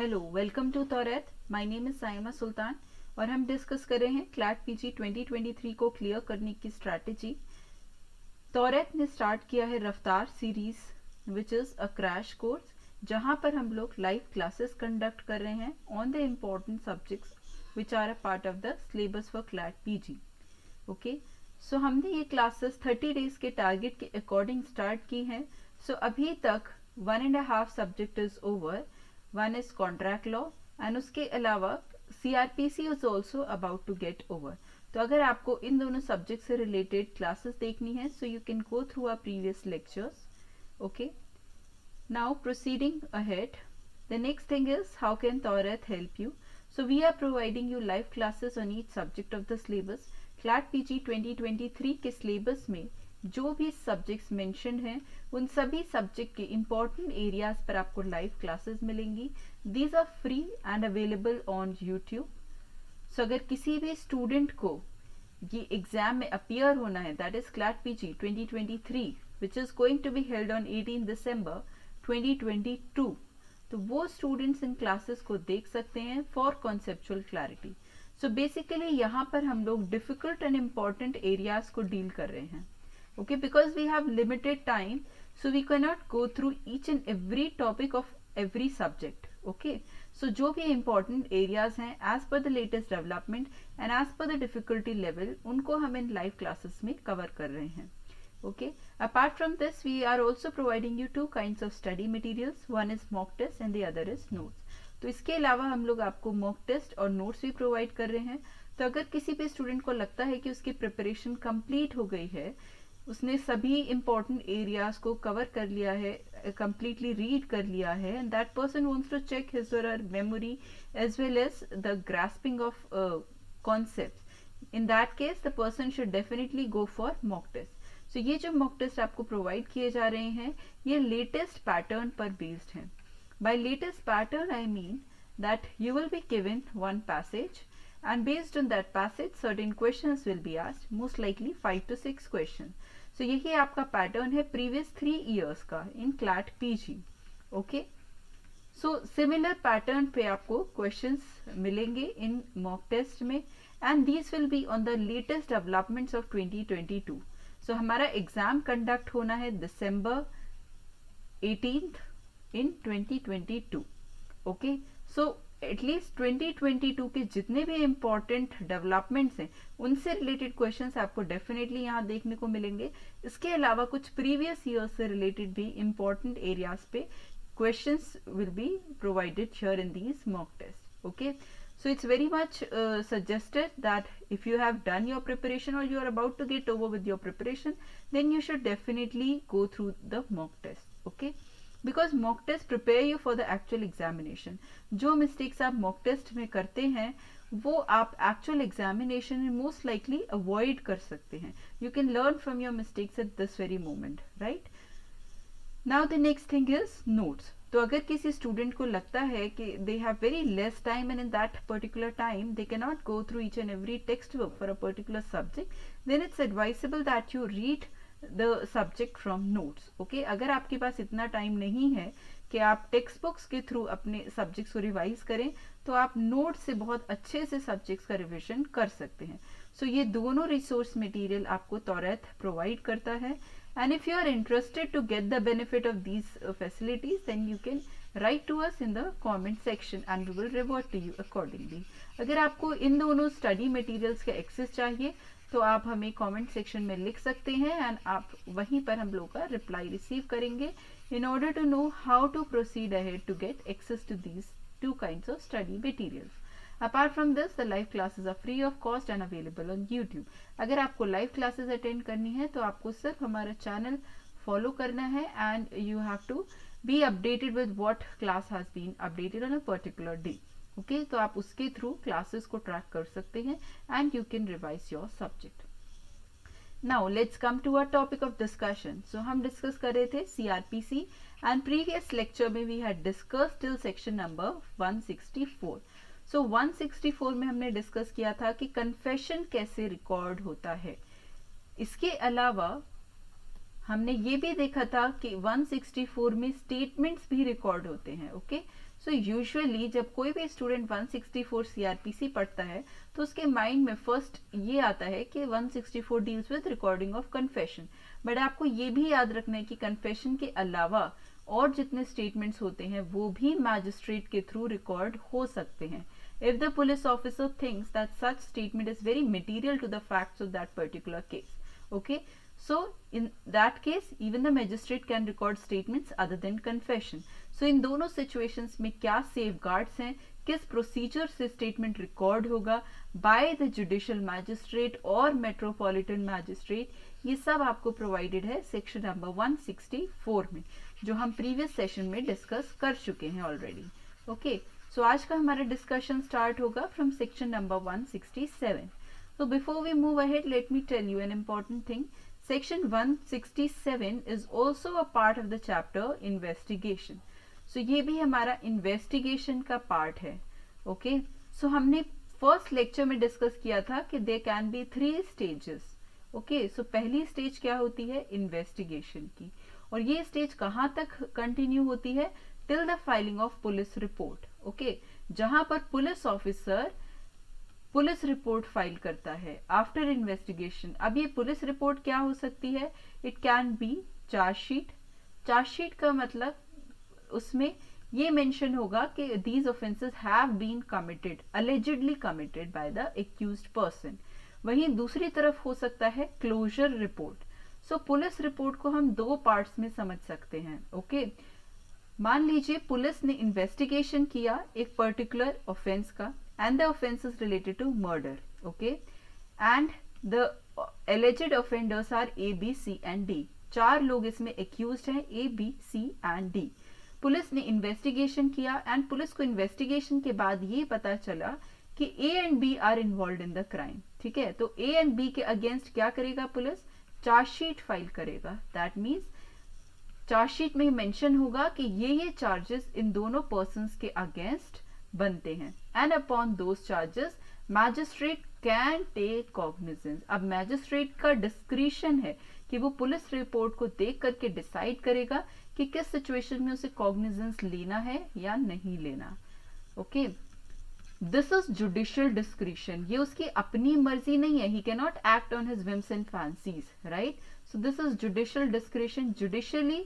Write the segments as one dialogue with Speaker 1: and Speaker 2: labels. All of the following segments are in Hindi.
Speaker 1: हेलो, वेलकम टू तौरेत। My name is Saima Sultan और हम डिस्कस कर रहे हैं क्लैट पीजी 2023 को क्लियर करने की स्ट्रैटेजी। तौरेत ने स्टार्ट किया है रफ्तार series which is a crash course, जहां पर हम लोग लाइव क्लासेस कंडक्ट कर रहे हैं on the important subjects which are a part of the syllabus for CLAT PG. Okay, so हमने ये क्लासेस 30 डेज के टारगेट के अकॉर्डिंग स्टार्ट की हैं। सो अभी तक 1.5 subject is over, one is contract law and उसके अलावा CrPC is also about to get over. तो अगर आपको इन दोनों सब्जेक्ट से रिलेटेड क्लासेस देखनी है so you can go through our previous lectures. Okay, now proceeding ahead, the next thing is how can Taurat help you? So we are providing you live classes on each subject of the syllabus. CLAT PG 2023 के syllabus में जो भी सब्जेक्ट्स मेंशन हैं उन सभी सब्जेक्ट के इम्पॉर्टेंट एरियाज पर आपको लाइव क्लासेस मिलेंगी। These are free and available on YouTube. So अगर किसी भी स्टूडेंट को ये एग्जाम में अपियर होना है, that is CLAT PG 2023 which is going to be held on 18 December 2022, तो वो स्टूडेंट्स इन क्लासेस को देख सकते हैं for conceptual clarity. So basically यहाँ पर हम लोग डिफिकल्ट एंड इम्पॉर्टेंट एरियाज को डील कर रहे हैं। Okay, because we have limited time so we can not go through each and every topic of every subject. Okay, so जो भी इम्पॉर्टेंट एरियाज हैं as per the latest development and as per the difficulty level, उनको हम इन लाइव क्लासेस में कवर कर रहे हैं। Okay, apart from this we are also providing you two kinds of study materials, one is mock test and the other is notes। तो इसके अलावा हम लोग आपको मॉक टेस्ट और नोट्स भी प्रोवाइड कर रहे हैं। तो अगर किसी भी स्टूडेंट को लगता है कि उसकी प्रिपरेशन कंप्लीट हो गई है, उसने सभी इम्पोर्टेंट एरियाज को कवर कर लिया है, completely रीड कर लिया है, and that person wants to check his or her memory as well as the grasping of concept, in that case the person should definitely go for mock test. So ये जो मॉक टेस्ट आपको प्रोवाइड किए जा रहे हैं ये लेटेस्ट पैटर्न पर बेस्ड हैं। By latest pattern I mean that you will be given one passage and based on that passage certain questions will be asked, most likely 5 to 6 questions। so यही आपका पैटर्न है प्रीवियस 3 years का इन CLAT PG. Okay, so similar pattern पे आपको क्वेश्चंस मिलेंगे इन मॉक टेस्ट में and these will be on the latest developments of 2022। सो हमारा एग्जाम कंडक्ट होना है दिसंबर 18th इन 2022। ओके, सो एटलीस्ट 2022 के जितने भी इम्पोर्टेंट डेवलपमेंट्स हैं उनसे रिलेटेड क्वेश्चंस आपको डेफिनेटली यहाँ देखने को मिलेंगे। इसके अलावा कुछ प्रीवियस ईयर से रिलेटेड भी इम्पोर्टेंट एरियाज पे questions will be provided here in these mock test. Okay, so it's very much suggested that if you have done your preparation or you are about to get over with your preparation, then you should definitely go through the mock test। okay, because mock test prepare you for the actual examination। जो mistakes आप mock test में करते हैं वो आप actual examination में most likely avoid कर सकते हैं। you can learn from your mistakes at this very moment, right? Now the next thing is notes। तो अगर किसी स्टूडेंट को लगता है कि they have very less time and in that particular time they can not go through each and every text book for a particular subject, then it's advisable that you read the subject from notes. Okay, अगर आपके पास इतना टाइम नहीं है कि आप टेक्स्ट बुक्स के थ्रू अपने सब्जेक्ट्स को रिवाइज करें, तो आप नोट से बहुत अच्छे से सब्जेक्ट्स का रिविजन कर सकते हैं। सो ये दोनों रिसोर्स मटेरियल आपको तौरेत प्रोवाइड करता है। And if you are interested to get the benefit of these facilities, then you can write to us in the comment section and we will revert to you accordingly। अगर आपको इन दोनों स्टडी मटेरियल्स का एक्सेस चाहिए तो आप हमें कमेंट सेक्शन में लिख सकते हैं एंड आप वहीं पर हम लोग का रिप्लाई रिसीव करेंगे in order to know how to proceed ahead to get access to these two kinds of study materials। Apart from this, the live classes are free of cost and available on YouTube। अगर आपको लाइव क्लासेस अटेंड करनी है तो आपको सिर्फ हमारा चैनल फॉलो करना है and you have to be updated with what class has been updated on a particular day. Okay, तो आप उसके थ्रू क्लासेस को ट्रैक कर सकते हैं and you can revise your subject. Now let's come to a topic of discussion. So हम डिस्कस कर रहे थे सीआरपीसी एंड प्रीवियस लेक्चर में we had discuss till section number 164। So 164 में हमने डिस्कस किया था कि कन्फेशन कैसे रिकॉर्ड होता है। इसके अलावा हमने ये भी देखा था कि 164 में स्टेटमेंट्स भी रिकॉर्ड होते हैं। ओके, सो यूजुअली जब कोई भी स्टूडेंट 164 सीआरपीसी पढ़ता है तो उसके माइंड में फर्स्ट ये आता है कि 164 deals with recording of confession. But आपको ये भी याद रखना है कि कन्फेशन के अलावा और जितने स्टेटमेंट्स होते हैं वो भी मैजिस्ट्रेट के थ्रू रिकॉर्ड हो सकते हैं। If the police officer thinks that such statement is very material to the facts of that particular case, okay, so in that case even the magistrate can record statements other than confession. So इन दोनों situations में क्या safeguards हैं, किस procedure से statement record होगा by the judicial magistrate और metropolitan magistrate, ये सब आपको provided है section number 164 में, जो हम previous session में discuss कर चुके हैं already. Okay, सो आज का हमारा डिस्कशन स्टार्ट होगा from section number 167. So before we move ahead, let me tell you an important thing. Section 167 is also a part of the chapter investigation. So ये भी हमारा investigation का part है. Okay, so हमने फर्स्ट लेक्चर में डिस्कस किया था कि there can be 3 stages. Okay, so पहली स्टेज क्या होती है, इन्वेस्टिगेशन की, और ये स्टेज कहाँ तक कंटिन्यू होती है, till the filing of police report. Okay, जहां पर police officer police report file करता है आफ्टर इन्वेस्टिगेशन. अब ये पुलिस रिपोर्ट क्या हो सकती है, it can be chargesheet. Chargesheet का मतलब उसमें ये मेंशन होगा कि these offences have been committed, allegedly committed by the accused person. वहीं दूसरी तरफ हो सकता है closure report. So police report को हम 2 पार्ट्स में समझ सकते हैं. ओके, मान लीजिए पुलिस ने इन्वेस्टिगेशन किया एक पर्टिकुलर ऑफेंस का, and the offence is related to murder. Okay, and the alleged offenders are A, B, C and D. 4 लोग इसमें एक्यूज्ड हैं, A, B, C and D. Police ने इन्वेस्टिगेशन किया एंड पुलिस को इन्वेस्टिगेशन के बाद ये पता चला कि A and B are involve in the crime. ठीक है, तो ए एंड बी के अगेंस्ट क्या करेगा पुलिस, चार्जशीट फाइल करेगा. दैट मीन्स चार्जशीट में मेंशन होगा कि ये चार्जेस इन दोनों पर्संस के अगेंस्ट बनते हैं. And upon those charges magistrate can take cognizance. अब मैजिस्ट्रेट का डिस्क्रिशन है कि वो पुलिस रिपोर्ट को देख करके डिसाइड करेगा कि किस सिचुएशन में उसे कॉग्निजेंस लेना है या नहीं लेना. Okay, this is judicial discretion. ये उसकी अपनी मर्जी नहीं है, he can not act on his whims and fancies, right. So this is judicial discretion. Judicially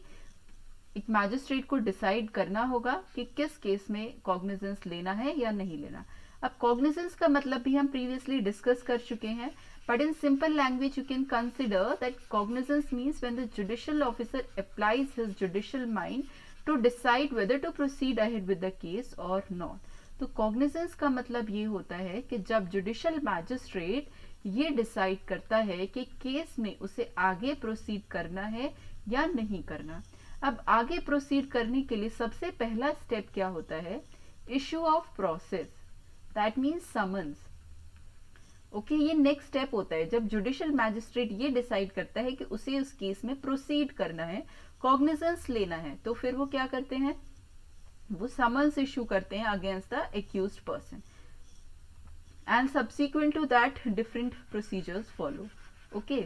Speaker 1: एक मैजिस्ट्रेट को डिसाइड करना होगा कि किस केस में कॉग्निजेंस लेना है या नहीं लेना. अब कॉग्निजेंस का मतलब भी हम प्रीवियसली डिस्कस कर चुके हैं, but in simple language you can consider that cognizance means when the judicial officer applies his judicial mind to decide whether to proceed ahead with the case or not. तो कॉग्निजेंस का मतलब ये होता है कि जब जुडिशियल मैजिस्ट्रेट ये डिसाइड करता है कि केस में उसे आगे प्रोसीड करना है या नहीं करना. अब आगे प्रोसीड करने के लिए सबसे पहला स्टेप क्या होता है, issue of process, that means summons. Okay, ये नेक्स्ट स्टेप होता है जब जुडिशियल मैजिस्ट्रेट ये डिसाइड करता है कि उसे उस केस में प्रोसीड करना है, कॉग्निजेंस लेना है, तो फिर वो क्या करते हैं, वो समन्स इश्यू करते हैं against the accused person. And subsequent to that different procedures follow. Okay,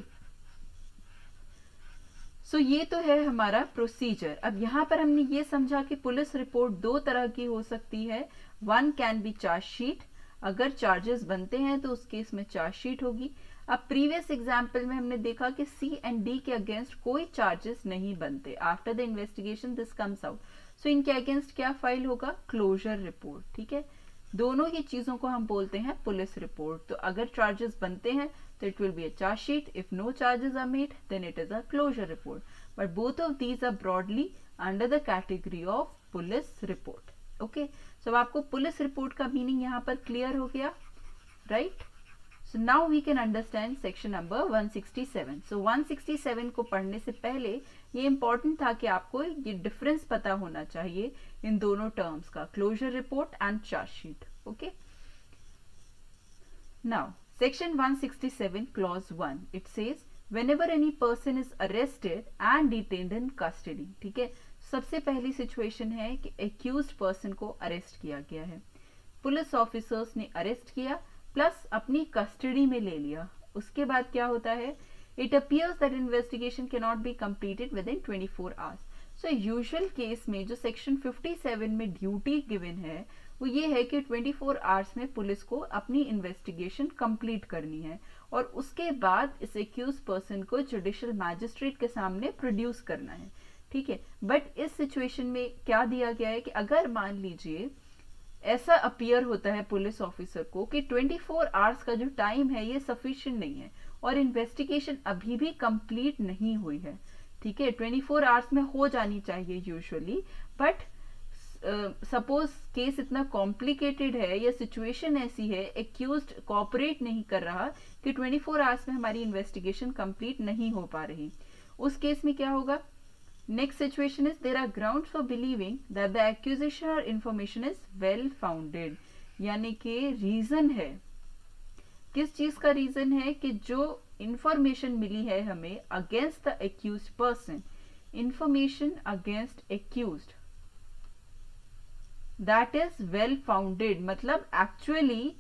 Speaker 1: so ये तो है हमारा प्रोसीजर. अब यहाँ पर हमने ये समझा कि पुलिस रिपोर्ट 2 तरह की हो सकती है. वन कैन बी चार्जशीट, अगर चार्जेस बनते हैं तो उस केस में चार्जशीट होगी. अब प्रीवियस एग्जाम्पल में हमने देखा कि सी एंड डी के अगेंस्ट कोई चार्जेस नहीं बनते. After the investigation this comes out, so इनके अगेंस्ट क्या फाइल होगा, क्लोजर रिपोर्ट. ठीक है, दोनों ही चीजों को हम बोलते हैं पुलिस रिपोर्ट. तो अगर चार्जेस बनते हैं तो it will be a charge sheet. If no charges are made, then it is a closure report. But both of these are broadly under the category of police report. Okay, so अब आपको पुलिस रिपोर्ट का मीनिंग यहाँ पर क्लियर हो गया, right. So now we can understand section number 167. So 167 को पढ़ने से पहले ये इंपॉर्टेंट था कि आपको ये डिफरेंस पता होना चाहिए इन दोनों टर्म्स का, closure report and chargesheet. Okay, now Section 167 clause 1, it says whenever any person is arrested and detained in custody. ठीक है, सबसे पहली सिचुएशन है कि accused person को अरेस्ट किया गया है, पुलिस ऑफिसर्स ने अरेस्ट किया प्लस अपनी कस्टडी में ले लिया. उसके बाद क्या होता है, It appears that investigation cannot be completed within 24 hours. So usual case में जो सेक्शन 57 में ड्यूटी गिवन है वो ये है कि 24 आवर्स में पुलिस को अपनी इन्वेस्टिगेशन कंप्लीट करनी है और उसके बाद इस एक्यूज पर्सन को जुडिशियल मैजिस्ट्रेट के सामने प्रोड्यूस करना है, ठीक है। बट इस सिचुएशन में क्या दिया गया है कि अगर मान लीजिए ऐसा अपीयर होता है पुलिस ऑफिसर को कि 24 आवर्स का जो टाइम है ये सफिशिएंट नहीं है और इन्वेस्टिगेशन अभी भी कंप्लीट नहीं हुई है, ठीक है, 24 आवर्स में हो जानी चाहिए यूजुअली, बट सपोज केस इतना कॉम्प्लिकेटेड है या सिचुएशन ऐसी है, एक्यूज्ड कोऑपरेट नहीं कर रहा कि 24 आवर्स में हमारी इन्वेस्टिगेशन कंप्लीट नहीं हो पा रही, उस केस में क्या होगा? Next situation is there are grounds for believing that the accusation or information is well founded, यानी कि रीजन है, किस चीज का रीजन है कि जो इंफॉर्मेशन मिली है हमें against the accused person, information against accused that is well founded, मतलब actually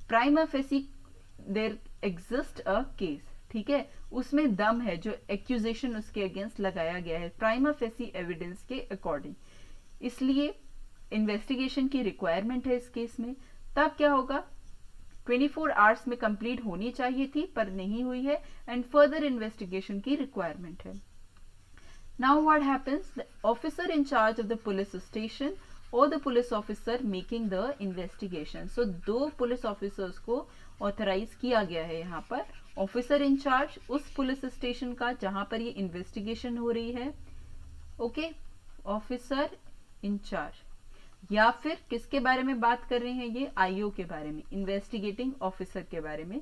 Speaker 1: prima facie there exist a case, ठीक है, उसमें दम है जो एक्यूजेशन उसके अगेंस्ट लगाया गया है प्राइमा फेसी एविडेंस के अकॉर्डिंग, इसलिए इन्वेस्टिगेशन की रिक्वायरमेंट है इस केस में। तब क्या होगा? 24 आवर्स में कंप्लीट होनी चाहिए थी पर नहीं हुई है एंड फर्दर इन्वेस्टिगेशन की रिक्वायरमेंट है। Now what happens? The officer in charge of the police station or the police officer making the investigation, so दो पुलिस ऑफिसर्स को ऑथराइज किया गया है यहाँ पर, ऑफिसर इन चार्ज उस पुलिस स्टेशन का जहां पर ये इन्वेस्टिगेशन हो रही है, ओके, ऑफिसर इन चार्ज, या फिर किसके बारे में बात कर रहे हैं ये? आईओ के बारे में, इन्वेस्टिगेटिंग ऑफिसर के बारे में।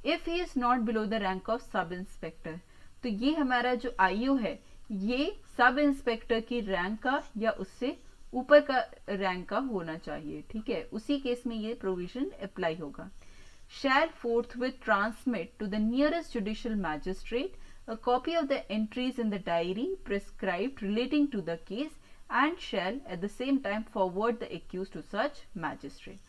Speaker 1: If he is not below the rank of sub inspector, तो ये हमारा जो आईओ है ये सब इंस्पेक्टर की रैंक का या उससे ऊपर का रैंक का होना चाहिए, ठीक है, उसी केस में ये प्रोविजन अप्लाई होगा। शैल forthwith transmit to the nearest judicial magistrate a copy of the entries in the diary prescribed relating to the case and shall at the same time forward the accused to such magistrate.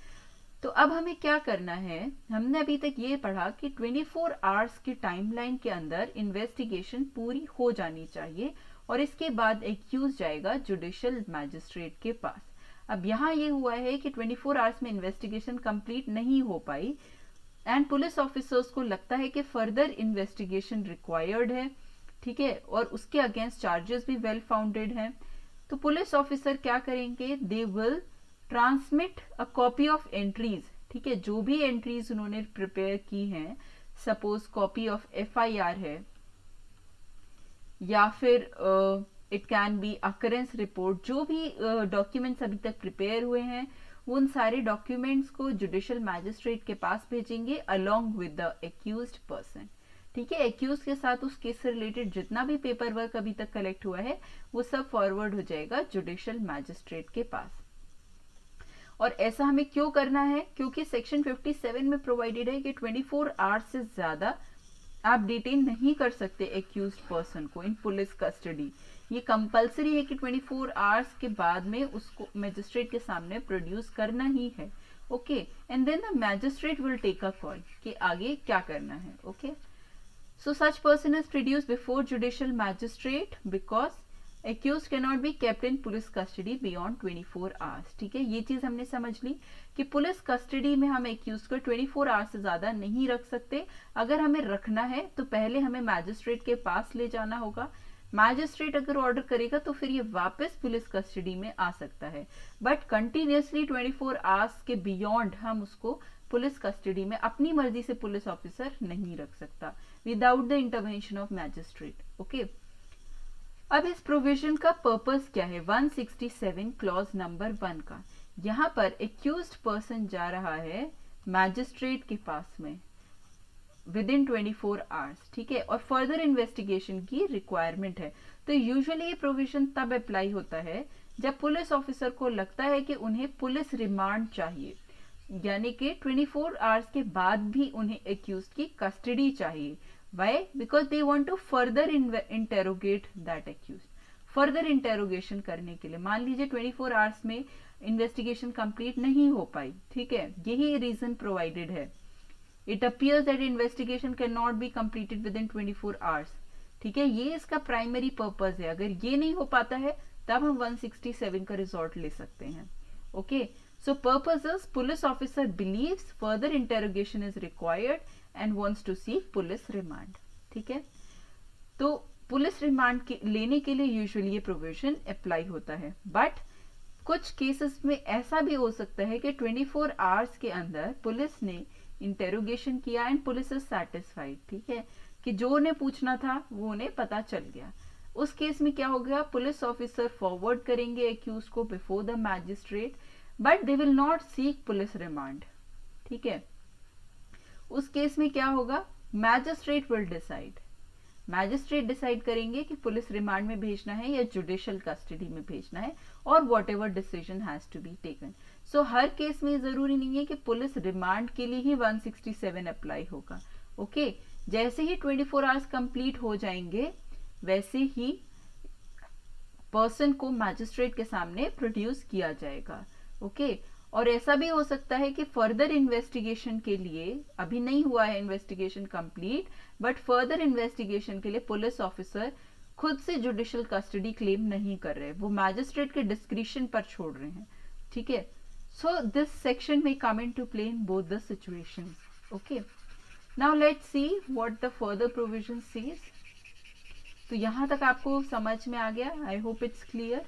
Speaker 1: तो अब हमें क्या करना है? हमने अभी तक ये पढ़ा कि 24 आवर्स की टाइमलाइन के अंदर इन्वेस्टिगेशन पूरी हो जानी चाहिए और इसके बाद एक्यूज जाएगा जुडिशियल मैजिस्ट्रेट के पास। अब यहाँ ये हुआ है कि 24 आवर्स में इन्वेस्टिगेशन कंप्लीट नहीं हो पाई एंड पुलिस ऑफिसर्स को लगता है कि फर्दर इन्वेस्टिगेशन रिक्वायर्ड है, ठीक है, और उसके अगेंस्ट चार्जेस भी वेल फाउंडेड हैं, तो पुलिस ऑफिसर क्या करेंगे? They will transmit a copy of entries, ठीक है, जो भी एंट्रीज उन्होंने प्रिपेयर की हैं, सपोज कॉपी ऑफ एफआईआर है या फिर it can B occurrence report, जो भी डॉक्यूमेंट्स अभी तक प्रिपेयर हुए हैं उन सारे डॉक्यूमेंट्स को जुडिशियल मैजिस्ट्रेट के पास भेजेंगे along with the accused person, ठीक है, एक्यूज के साथ उस केस से रिलेटेड जितना भी पेपर वर्क अभी तक कलेक्ट हुआ है वो सब फॉरवर्ड हो जाएगा जुडिशियल मैजिस्ट्रेट के पास। और ऐसा हमें क्यों करना है? क्योंकि सेक्शन 57 में प्रोवाइडेड है कि 24 आवर्स से ज्यादा आप डिटेन नहीं कर सकते एक्यूज्ड पर्सन को इन पुलिस कस्टडी, ये कंपलसरी है कि 24 आवर्स के बाद में उसको मैजिस्ट्रेट के सामने प्रोड्यूस करना ही है, okay, and then the magistrate will take a call कि आगे क्या करना है, okay. So such person is produce before judicial magistrate because accuse can not be kept in police custody beyond 24 hours, ठीक है, ये चीज हमने समझ ली कि पुलिस कस्टडी में हम एक्यूज को 24 आवर्स से ज्यादा नहीं रख सकते, अगर हमें रखना है तो पहले हमें मैजिस्ट्रेट के पास ले जाना होगा, मैजिस्ट्रेट अगर ऑर्डर करेगा तो फिर ये वापस पुलिस कस्टडी में आ सकता है, बट कंटिन्यूसली 24 आवर्स के बियॉन्ड हम उसको पुलिस कस्टडी में अपनी मर्जी से पुलिस ऑफिसर नहीं रख सकता without the intervention of magistrate, okay. अब इस प्रोविजन का पर्पस क्या है? 167 क्लॉज नंबर 1 का, यहाँ पर एक्यूज्ड पर्सन जा रहा है मैजिस्ट्रेट के पास में विद इन 24 आवर्स, ठीक है, और फर्दर इन्वेस्टिगेशन की रिक्वायरमेंट है, तो यूजुअली ये प्रोविजन तब अप्लाई होता है जब पुलिस ऑफिसर को लगता है कि उन्हें पुलिस रिमांड चाहिए, यानी कि 24 आवर्स के बाद भी उन्हें एक्यूज्ड की कस्टडी चाहिए। Why? Because they want to further interrogate that accused. Further interrogation करने के लिए, मान लीजिए 24 आवर्स में इन्वेस्टिगेशन कंप्लीट नहीं हो पाई, ठीक है, यही रीजन प्रोवाइडेड है it appears that investigation can not B completed with in 24 hours. ठीक है, ये इसका प्राइमरी पर्पज है। अगर ये नहीं हो पाता है तब हम 167 का रिजॉर्ट ले सकते हैं। Okay, so purpose is police officer believes further interrogation is required and wants to seek police remand. ठीक है, तो पुलिस रिमांड लेने के लिए यूजुअली ये प्रोविजन अप्लाई होता है, बट कुछ केसेस में ऐसा भी हो सकता है कि 24 आवर्स के अंदर पुलिस ने इंटेरोगेशन किया एंड पुलिस इज सेटिस्फाइड। ठीक है, कि जो उन्हें पूछना था वो उन्हें पता चल गया। उस केस में क्या होगा, पुलिस ऑफिसर फॉरवर्ड करेंगे एक्यूज को before the magistrate, but they will not seek police remand. ठीक है, उस केस में क्या होगा, magistrate will decide. Magistrate decide करेंगे कि पुलिस रिमांड में भेजना है या जुडिशियल कस्टडी में भेजना है, और whatever decision has to be taken. So हर केस में जरूरी नहीं है कि पुलिस रिमांड के लिए ही 167 अप्लाई होगा। ओके, जैसे ही 24 आवर्स कंप्लीट हो जाएंगे वैसे ही पर्सन को मैजिस्ट्रेट के सामने प्रोड्यूस किया जाएगा। ओके, और ऐसा भी हो सकता है कि फर्दर इन्वेस्टिगेशन के लिए, अभी नहीं हुआ है investigation complete, but further investigation के लिए पुलिस ऑफिसर खुद से जुडिशियल कस्टडी क्लेम नहीं कर रहे, वो मैजिस्ट्रेट के डिस्क्रिशन पर छोड़ रहे हैं। ठीक है, सो दिस सेक्शन में come into play in both the situations. Okay, now let's see what the further provision says. तो यहां तक आपको समझ में आ गया, आई होप इट्स क्लियर।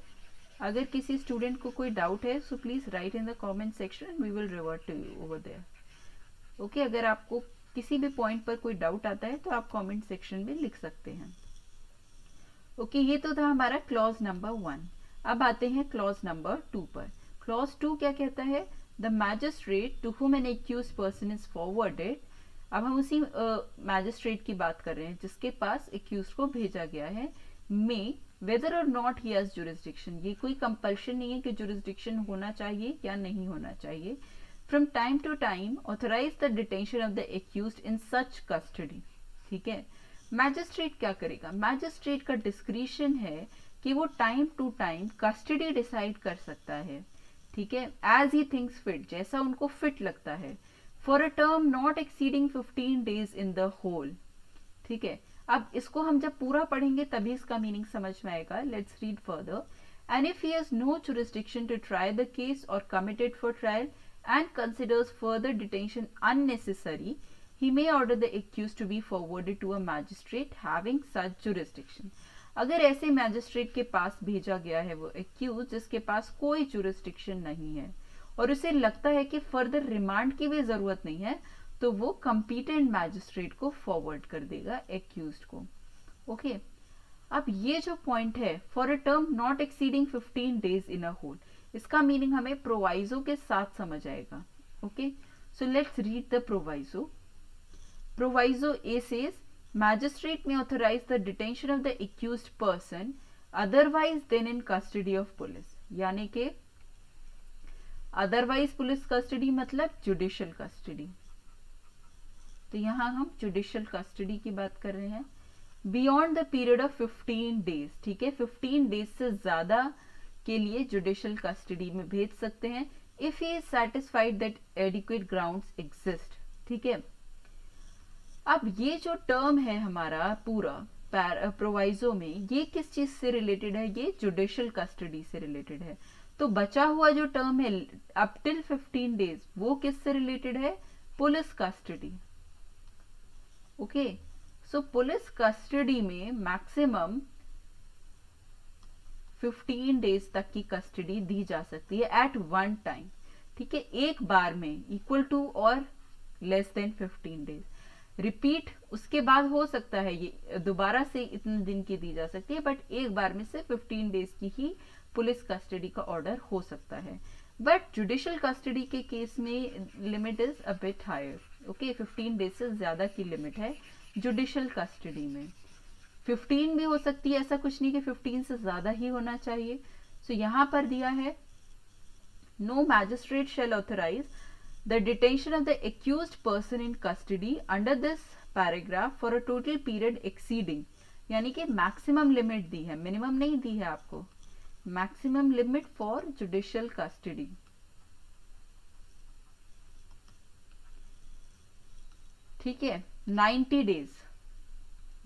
Speaker 1: अगर किसी स्टूडेंट को कोई डाउट है so please write in the comment section and we will revert to you over there. Okay, अगर आपको किसी भी पॉइंट पर कोई डाउट आता है तो आप कमेंट सेक्शन में लिख सकते हैं। ओके, ये तो था हमारा क्लॉज नंबर 1। अब आते हैं क्लॉज नंबर 2 पर। क्लॉज 2 क्या कहता है, the magistrate to whom an accused person is forwarded. अब हम उसी मैजिस्ट्रेट की बात कर रहे हैं जिसके पास एक्यूज्ड को भेजा गया है, में वेदर और नॉट ही हैज जुरिस्डिक्शन। ये कोई कंपल्शन नहीं है कि जुरिस्डिक्शन होना चाहिए या नहीं होना चाहिए। From time to time authorise the detention of the accused in such custody. ठीक है, मैजिस्ट्रेट क्या करेगा, मैजिस्ट्रेट का डिस्क्रिशन है कि वो time to time custody decide कर सकता है। ठीक है, एज ही थिंक्स फिट, जैसा उनको फिट लगता है, for a term not exceeding 15 days in the whole. ठीक है, अब इसको हम जब पूरा पढ़ेंगे तभी इसका मीनिंग समझ में आएगा। Let's read further. And if he has no jurisdiction to try the case or committed for trial and considers further detention unnecessary, he may order the accused to be forwarded to a magistrate having such jurisdiction। अगर ऐसे मैजिस्ट्रेट के पास भेजा गया है वो एक्यूज जिसके पास कोई जुरिस्डिक्शन नहीं है और उसे लगता है कि फर्दर रिमांड की भी जरूरत नहीं है, तो वो कंपीटेंट मैजिस्ट्रेट को फॉरवर्ड कर देगा एक्यूज्ड को। ओके, अब ये जो पॉइंट है for a term not exceeding 15 days in a whole, इसका मीनिंग हमें प्रोवाइजो के साथ समझ आएगा। Okay, so let's read the proviso. Proviso A says, magistrate may authorize the detention of the accused person otherwise than in custody of police। यानी कि otherwise पुलिस कस्टडी मतलब जुडिशियल कस्टडी। तो यहां हम जुडिशियल कस्टडी की बात कर रहे हैं। Beyond the period of 15 days. ठीक है, 15 डेज से ज्यादा के लिए जुडिशियल कस्टडी में भेज सकते हैं if he is satisfied that adequate grounds exist. ठीक है, अब ये जो टर्म है हमारा पूरा प्रोवाइजो में, ये किस चीज से रिलेटेड है, ये जुडिशियल कस्टडी से रिलेटेड है। तो बचा हुआ जो टर्म है अप टिल 15 डेज वो किस से रिलेटेड है, पुलिस कस्टडी। ओके, सो पुलिस कस्टडी में मैक्सिमम 15 डेज तक की कस्टडी दी जा सकती है एट वन टाइम। ठीक है, एक बार में, इक्वल टू और लेस देन 15 डेज। रिपीट उसके बाद हो सकता है ये दोबारा से इतने दिन की दी जा सकती है, बट एक बार में से 15 डेज की ही पुलिस कस्टडी का ऑर्डर हो सकता है। बट जुडिशियल कस्टडी के केस में limit is a bit higher. Okay, 15 days से ज्यादा की लिमिट है जुडिशियल कस्टडी में। 15 भी हो सकती है, ऐसा कुछ नहीं कि 15 से ज्यादा ही होना चाहिए। सो यहां पर दिया है, no magistrate shall authorise the detention of the accused person in custody under this paragraph for a total period exceeding, यानी कि मैक्सिमम लिमिट दी है, मिनिमम नहीं दी है आपको, maximum limit for judicial custody. ठीक है, 90 डेज,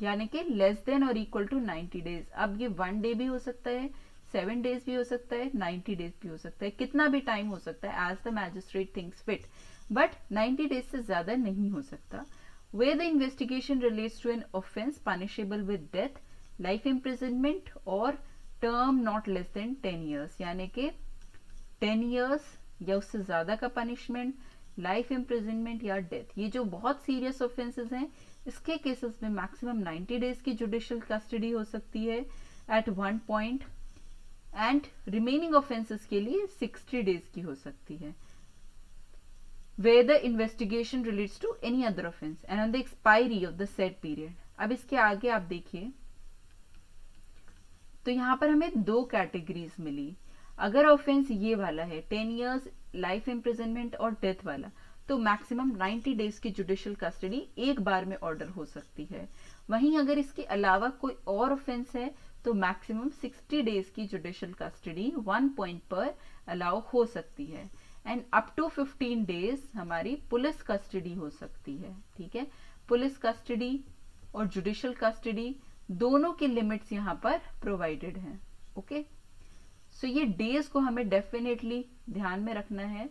Speaker 1: यानी कि लेस देन और इक्वल टू 90 डेज। अब ये 1 डे भी हो सकता है, 7 डेज भी हो सकता है, 90 डेज भी हो सकता है, कितना भी टाइम हो सकता है as the magistrate thinks fit, but 90 days से ज्यादा नहीं हो सकता। Where the investigation relates to an offence punishable with death, life imprisonment और term not less than 10 years, यानी कि 10 years या उससे ज्यादा का पनिशमेंट, लाइफ इम्प्रिजनमेंट या डेथ। ये जो बहुत सीरियस ऑफेंसेस हैं, इसके केसेस में मैक्सिमम 90 डेज की जुडिशियल कस्टडी हो सकती है at one point, and remaining offences के लिए 60 डेज की हो सकती है। Where the investigation relates to any other offence and on the expiry of the said period। अब इसके आगे आप देखिए तो यहाँ पर हमें 2 कैटेगरीज मिली। अगर ऑफेंस ये वाला है 10 इयर्स, लाइफ इम्प्रिजनमेंट और डेथ वाला, तो मैक्सिमम 90 डेज की जुडिशियल कस्टडी एक बार में ऑर्डर हो सकती है। वहीं अगर इसके अलावा कोई और ऑफेंस है तो मैक्सिमम 60 डेज की जुडिशियल कस्टडी 1 पॉइंट पर अलाउ हो सकती है, एंड अप टू 15 डेज हमारी पुलिस कस्टडी हो सकती है। ठीक है, पुलिस कस्टडी और जुडिशियल कस्टडी दोनों की लिमिट्स यहाँ पर प्रोवाइडेड हैं। ओके, सो ये डेज को हमें डेफिनेटली ध्यान में रखना है।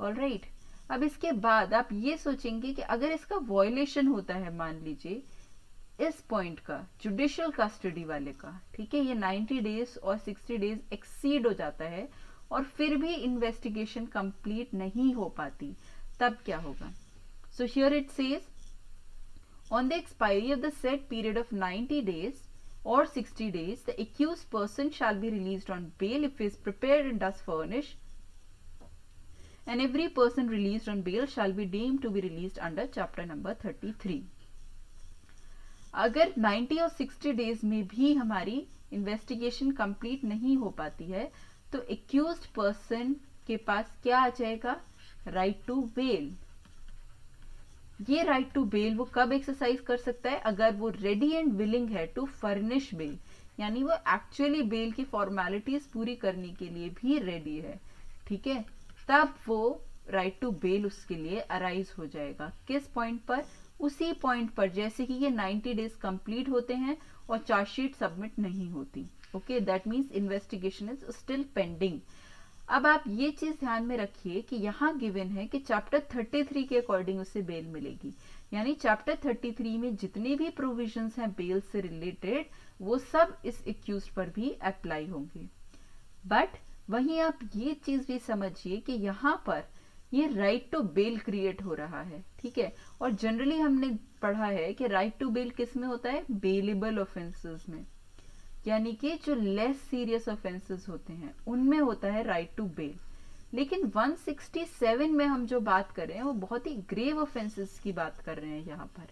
Speaker 1: ऑलराइट, अब इसके बाद आप ये सोचेंगे कि अगर इसका वॉयलेशन होता है, मान लीजिए इस पॉइंट का, जुडिशियल कस्टडी वाले का, ठीक है, ये 90 डेज और 60 डेज एक्सीड हो जाता है और फिर भी इन्वेस्टिगेशन कंप्लीट नहीं हो पाती, तब क्या होगा? So here it says on the expiry of the said period of 90 days or 60 days, the accused person shall be released on bail if he is prepared and does furnish, and every person released on bail shall be deemed to be released under chapter number 33। अगर 90 और 60 डेज में भी हमारी इन्वेस्टिगेशन कंप्लीट नहीं हो पाती है तो एक्यूज्ड पर्सन के पास क्या आ जाएगा? Right to bail. ये राइट टू बेल वो कब एक्सरसाइज कर सकता है? अगर वो रेडी एंड विलिंग है टू फर्निश बेल, यानी वो एक्चुअली बेल की फॉर्मेलिटीज पूरी करने के लिए भी रेडी है। ठीक है, तब वो राइट टू बेल उसके लिए अराइज हो जाएगा। किस पॉइंट पर? उसी पॉइंट पर जैसे कि ये 90 डेज कंप्लीट होते हैं और चार्जशीट सबमिट नहीं होती। Okay, that means investigation is still pending. अब आप ये चीज ध्यान में रखिए कि यहाँ गिवन है कि चैप्टर 33 के अकॉर्डिंग उसे बेल मिलेगी, यानी चैप्टर 33 में जितने भी प्रोविजंस हैं बेल से रिलेटेड वो सब इस एक्यूज पर भी अप्लाई होंगे। बट वहीं आप ये चीज भी समझिए कि यहाँ पर ये राइट टू बेल क्रिएट हो रहा है। ठीक है, और जनरली हमने पढ़ा है कि राइट टू बेल किस में होता है? बेलेबल ऑफेंसेस में, यानी कि जो लेस सीरियस ऑफेंसेस होते हैं उनमें होता है राइट टू बेल। लेकिन 167 में हम जो बात कर रहे हैं वो बहुत ही ग्रेव ऑफेंसेस की बात कर रहे हैं। यहाँ पर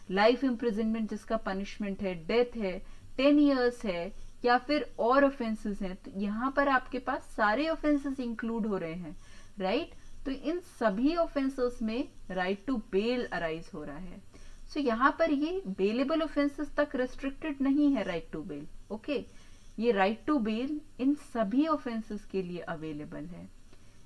Speaker 1: लाइफ इम्प्रिजनमेंट जिसका पनिशमेंट है, डेथ है, 10 इयर्स है, या फिर और ऑफेंसेस हैं, तो यहाँ पर आपके पास सारे ऑफेंसेस इंक्लूड हो रहे हैं। राइट, तो इन सभी ऑफेंसेस में राइट टू बेल अराइज हो रहा है। सो यहाँ पर ये बेलेबल ऑफेंसेस तक रिस्ट्रिक्टेड नहीं है राइट टू बेल। ओके, ये राइट टू बेल इन सभी ऑफेंसेस के लिए अवेलेबल है।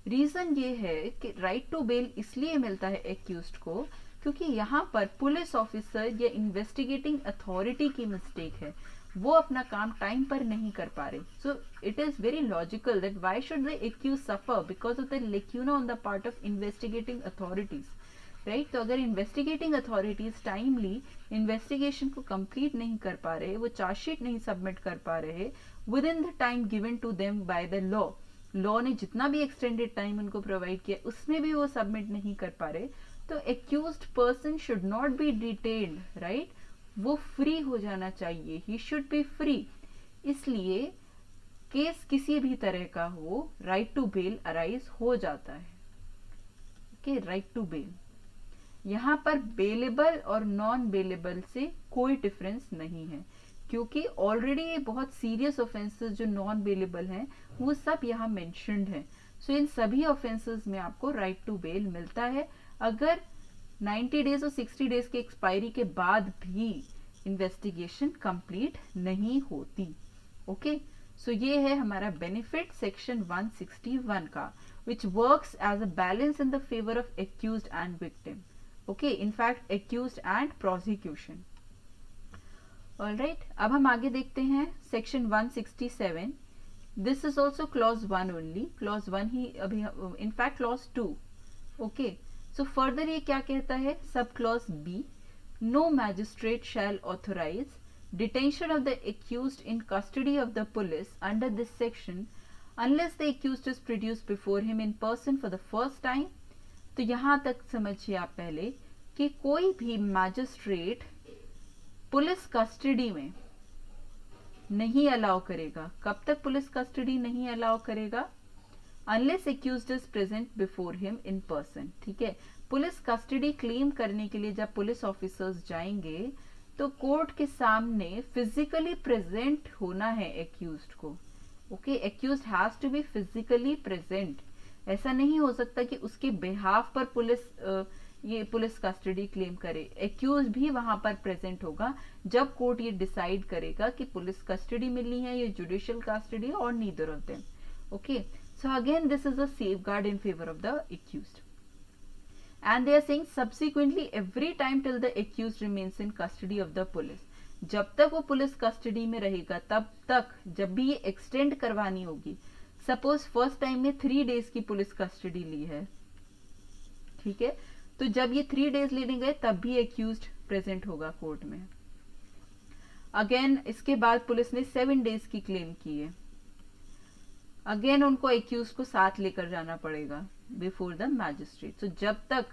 Speaker 1: रीजन ये है कि राइट टू बेल इसलिए मिलता है एक्यूज्ड को क्योंकि यहाँ पर पुलिस ऑफिसर या इन्वेस्टिगेटिंग अथॉरिटी की मिस्टेक है, वो अपना काम टाइम पर नहीं कर पा रहे। So it is very logical that why should the accuse suffer because of the lacuna on the part of investigating authorities. Right, तो अगर इन्वेस्टिगेटिंग अथॉरिटीज टाइमली इन्वेस्टिगेशन को कंप्लीट नहीं कर पा रहे, वो चार्जशीट नहीं सबमिट कर पा रहे within the time given to them by the law ने जितना भी एक्सटेंडेड टाइम उनको प्रोवाइड किया उसमें भी वो सबमिट नहीं कर पा रहे, तो accused person should not be detained. Right, वो फ्री हो जाना चाहिए, ही शुड बी फ्री। इसलिए केस किसी भी तरह का हो, राइट टू बेल अराइज हो जाता है। ओके, राइट टू बेल यहाँ पर बेलेबल और नॉन बेलेबल से कोई डिफरेंस नहीं है क्योंकि ऑलरेडी ये बहुत सीरियस ऑफेंसेस जो नॉन बेलेबल हैं वो सब यहाँ मेंशन्ड है। सो इन सभी ऑफेंसेस में आपको राइट टू बेल मिलता है अगर 90 डेज और 60 डेज के एक्सपायरी के बाद भी इन्वेस्टिगेशन कंप्लीट नहीं होती। ओके, सो ये है हमारा बेनिफिट सेक्शन 161 का, which works as a balance in the favour of accused and victim. Okay, in fact accused and prosecution. Alright, अब हम आगे देखते हैं section 167। This is also clause 1 only, clause 1 ही अभी, in fact clause 2। Okay, so further ये क्या कहता है, sub clause B, no magistrate shall authorise detention of the accused in custody of the police under this section unless the accused is produced before him in person for the first time। तो यहां तक समझिए आप पहले कि कोई भी मैजिस्ट्रेट पुलिस कस्टडी में नहीं अलाउ करेगा। कब तक पुलिस कस्टडी नहीं अलाउ करेगा? Unless accused is present before him in person. ठीक है, पुलिस कस्टडी क्लेम करने के लिए जब पुलिस ऑफिसर्स जाएंगे तो कोर्ट के सामने फिजिकली प्रेजेंट होना है एक्यूज्ड को। Okay, accused has to be physically present. ऐसा नहीं हो सकता कि उसके बिहाफ पर ये पुलिस कस्टडी क्लेम करे। एक्यूज भी वहां पर प्रेजेंट होगा जब कोर्ट ये डिसाइड करेगा कि पुलिस कस्टडी मिली है या जुडिशियल कस्टडी और neither of them. Okay, so again this is a safeguard in favour of the accused. And they are saying subsequently every time till the accused remains in custody of the police। जब तक वो पुलिस कस्टडी में रहेगा तब तक, जब भी ये एक्सटेंड करवानी होगी, सपोज फर्स्ट टाइम में 3 डेज की पुलिस कस्टडी ली है, ठीक है, तो जब ये 3 डेज लेने गए तब भी एक्यूज्ड प्रेजेंट होगा कोर्ट में। अगेन इसके बाद पुलिस ने 7 डेज की क्लेम की है, अगेन उनको एक्यूज को साथ लेकर जाना पड़ेगा बिफोर द मैजिस्ट्रेट। तो जब तक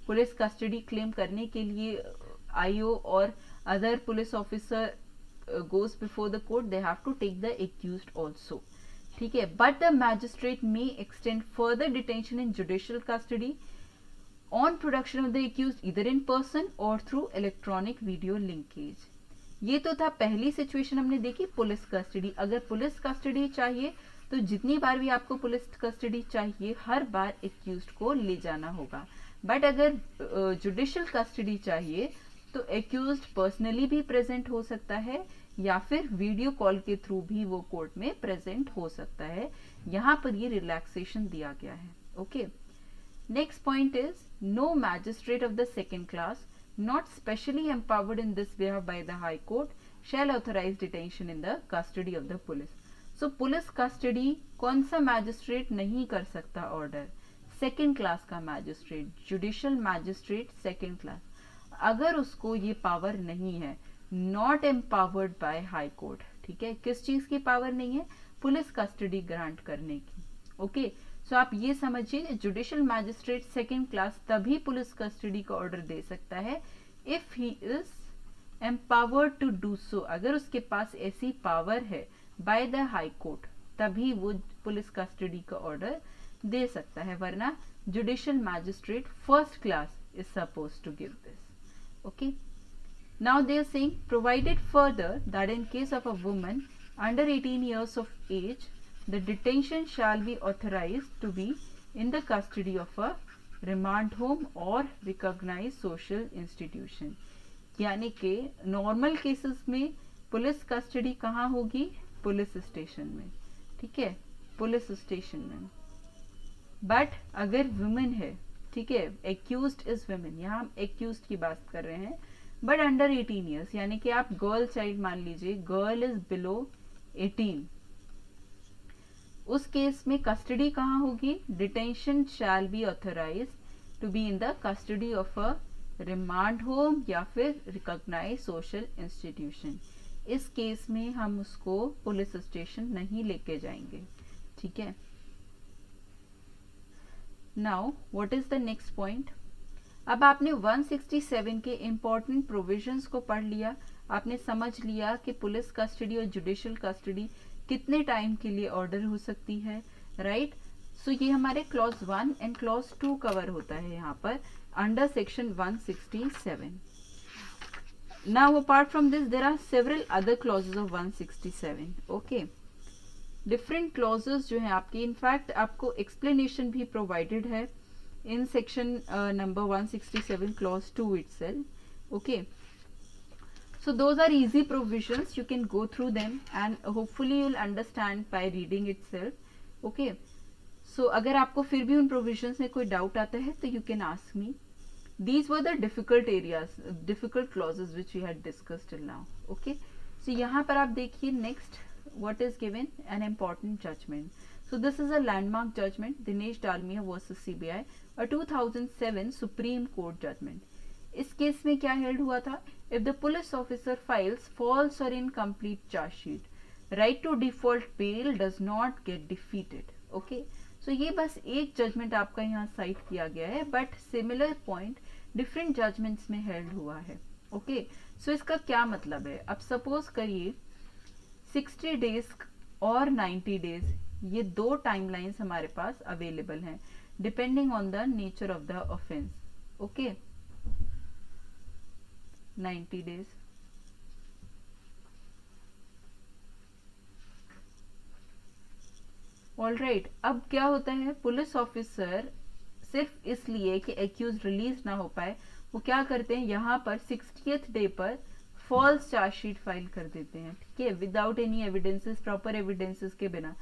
Speaker 1: पुलिस कस्टडी क्लेम करने के लिए आईओ और other police officer goes before the court, they have to take the accused also. ठीक है, but the magistrate may extend further detention in judicial custody on production of the accused either in person or through electronic video linkage. ये तो था पहली सिचुएशन हमने देखी, पुलिस कस्टडी। अगर पुलिस कस्टडी चाहिए तो जितनी बार भी आपको पुलिस कस्टडी चाहिए हर बार एक्यूज्ड को ले जाना होगा। बट अगर जुडिशियल कस्टडी चाहिए तो एक्यूज्ड पर्सनली भी प्रेजेंट हो सकता है या फिर वीडियो कॉल के थ्रू भी वो कोर्ट में प्रेजेंट हो सकता है। यहां पर ये रिलैक्सेशन दिया गया है। Okay, next point is no magistrate of the second class not specially empowered in this behalf by the High Court shall authorise detention in the custody of the police. So police custody कौन सा मैजिस्ट्रेट नहीं कर सकता ऑर्डर? सेकेंड क्लास का magistrate, judicial magistrate second class. अगर उसको ये पावर नहीं है, not empowered by High Court. ठीक है, किस चीज की पावर नहीं है? पुलिस कस्टडी ग्रांट करने की। ओके, सो आप ये समझिए जुडिशियल मैजिस्ट्रेट सेकेंड क्लास तभी पुलिस कस्टडी का ऑर्डर दे सकता है if he is empowered to do so. अगर उसके पास ऐसी पावर है बाय द हाई कोर्ट तभी वो पुलिस कस्टडी का ऑर्डर दे सकता है, वरना judicial magistrate first class is suppose to give this. Okay, now they are saying provided further that in case of a woman under 18 years of age the detention shall be authorized to be in the custody of a remand home or recognized social institution। यानी कि नॉर्मल केसेस में पुलिस कस्टडी कहाँ होगी? पुलिस स्टेशन में। ठीक है, पुलिस स्टेशन में। बट अगर वुमेन है, ठीक है, एक्यूज्ड इज वुमेन, यहाँ हम एक्यूज्ड की बात कर रहे हैं, बट अंडर 18 years, यानी कि आप गर्ल चाइल्ड मान लीजिए, गर्ल इज बिलो 18, उस केस में कस्टडी कहाँ होगी? Detention shall be authorise to be in the custody of a remand home या फिर रिकॉग्नाइज सोशल इंस्टीट्यूशन। इस केस में हम उसको पुलिस स्टेशन नहीं लेके जाएंगे। ठीक है, now what is the next point? अब आपने 167 के इंपॉर्टेंट प्रोविजंस को पढ़ लिया, आपने समझ लिया कि पुलिस कस्टडी और जुडिशियल कस्टडी कितने टाइम के लिए ऑर्डर हो सकती है, राइट? सो ये हमारे क्लॉज 1 एंड क्लॉज 2 कवर होता है यहाँ पर under section 167। Now apart from this there are several other clauses of 167. Okay, different clauses जो हैं आपकी, इनफैक्ट आपको explanation भी provided है in section number 167 clause 2 itself. Okay, so those are easy provisions, you can go through them and hopefully you'll understand by reading itself. Okay, so अगर आपको फिर भी उन provisions में कोई doubt आता है तो you can ask me. these were the difficult areas, difficult clauses which we had discussed till now. Okay, so यहाँ पर आप देखिए next what is given, an important judgment. So this is a landmark judgment, Dinesh Dalmia versus CBI, a 2007 Supreme Court judgment. इस केस में क्या हेल्ड हुआ था? If the police officer files false or incomplete charge sheet, right to default bail does not get defeated. Okay, so ये बस एक जजमेंट आपका यहाँ साइट किया गया है, but similar point different judgements में हेल्ड हुआ है. ओके, सो इसका क्या मतलब है? अब सपोज करिए 60 डेज और 90 डेज, ये दो टाइमलाइंस हमारे पास अवेलेबल हैं depending on the nature of the offence. Okay, 90 days. Alright, अब क्या होता है, पुलिस ऑफिसर सिर्फ इसलिए कि एक्यूज रिलीज ना हो पाए, वो क्या करते हैं, यहाँ पर 60th डे पर फॉल्स चार्जशीट फाइल कर देते हैं. ठीक है, without any evidences, proper evidences के बिना,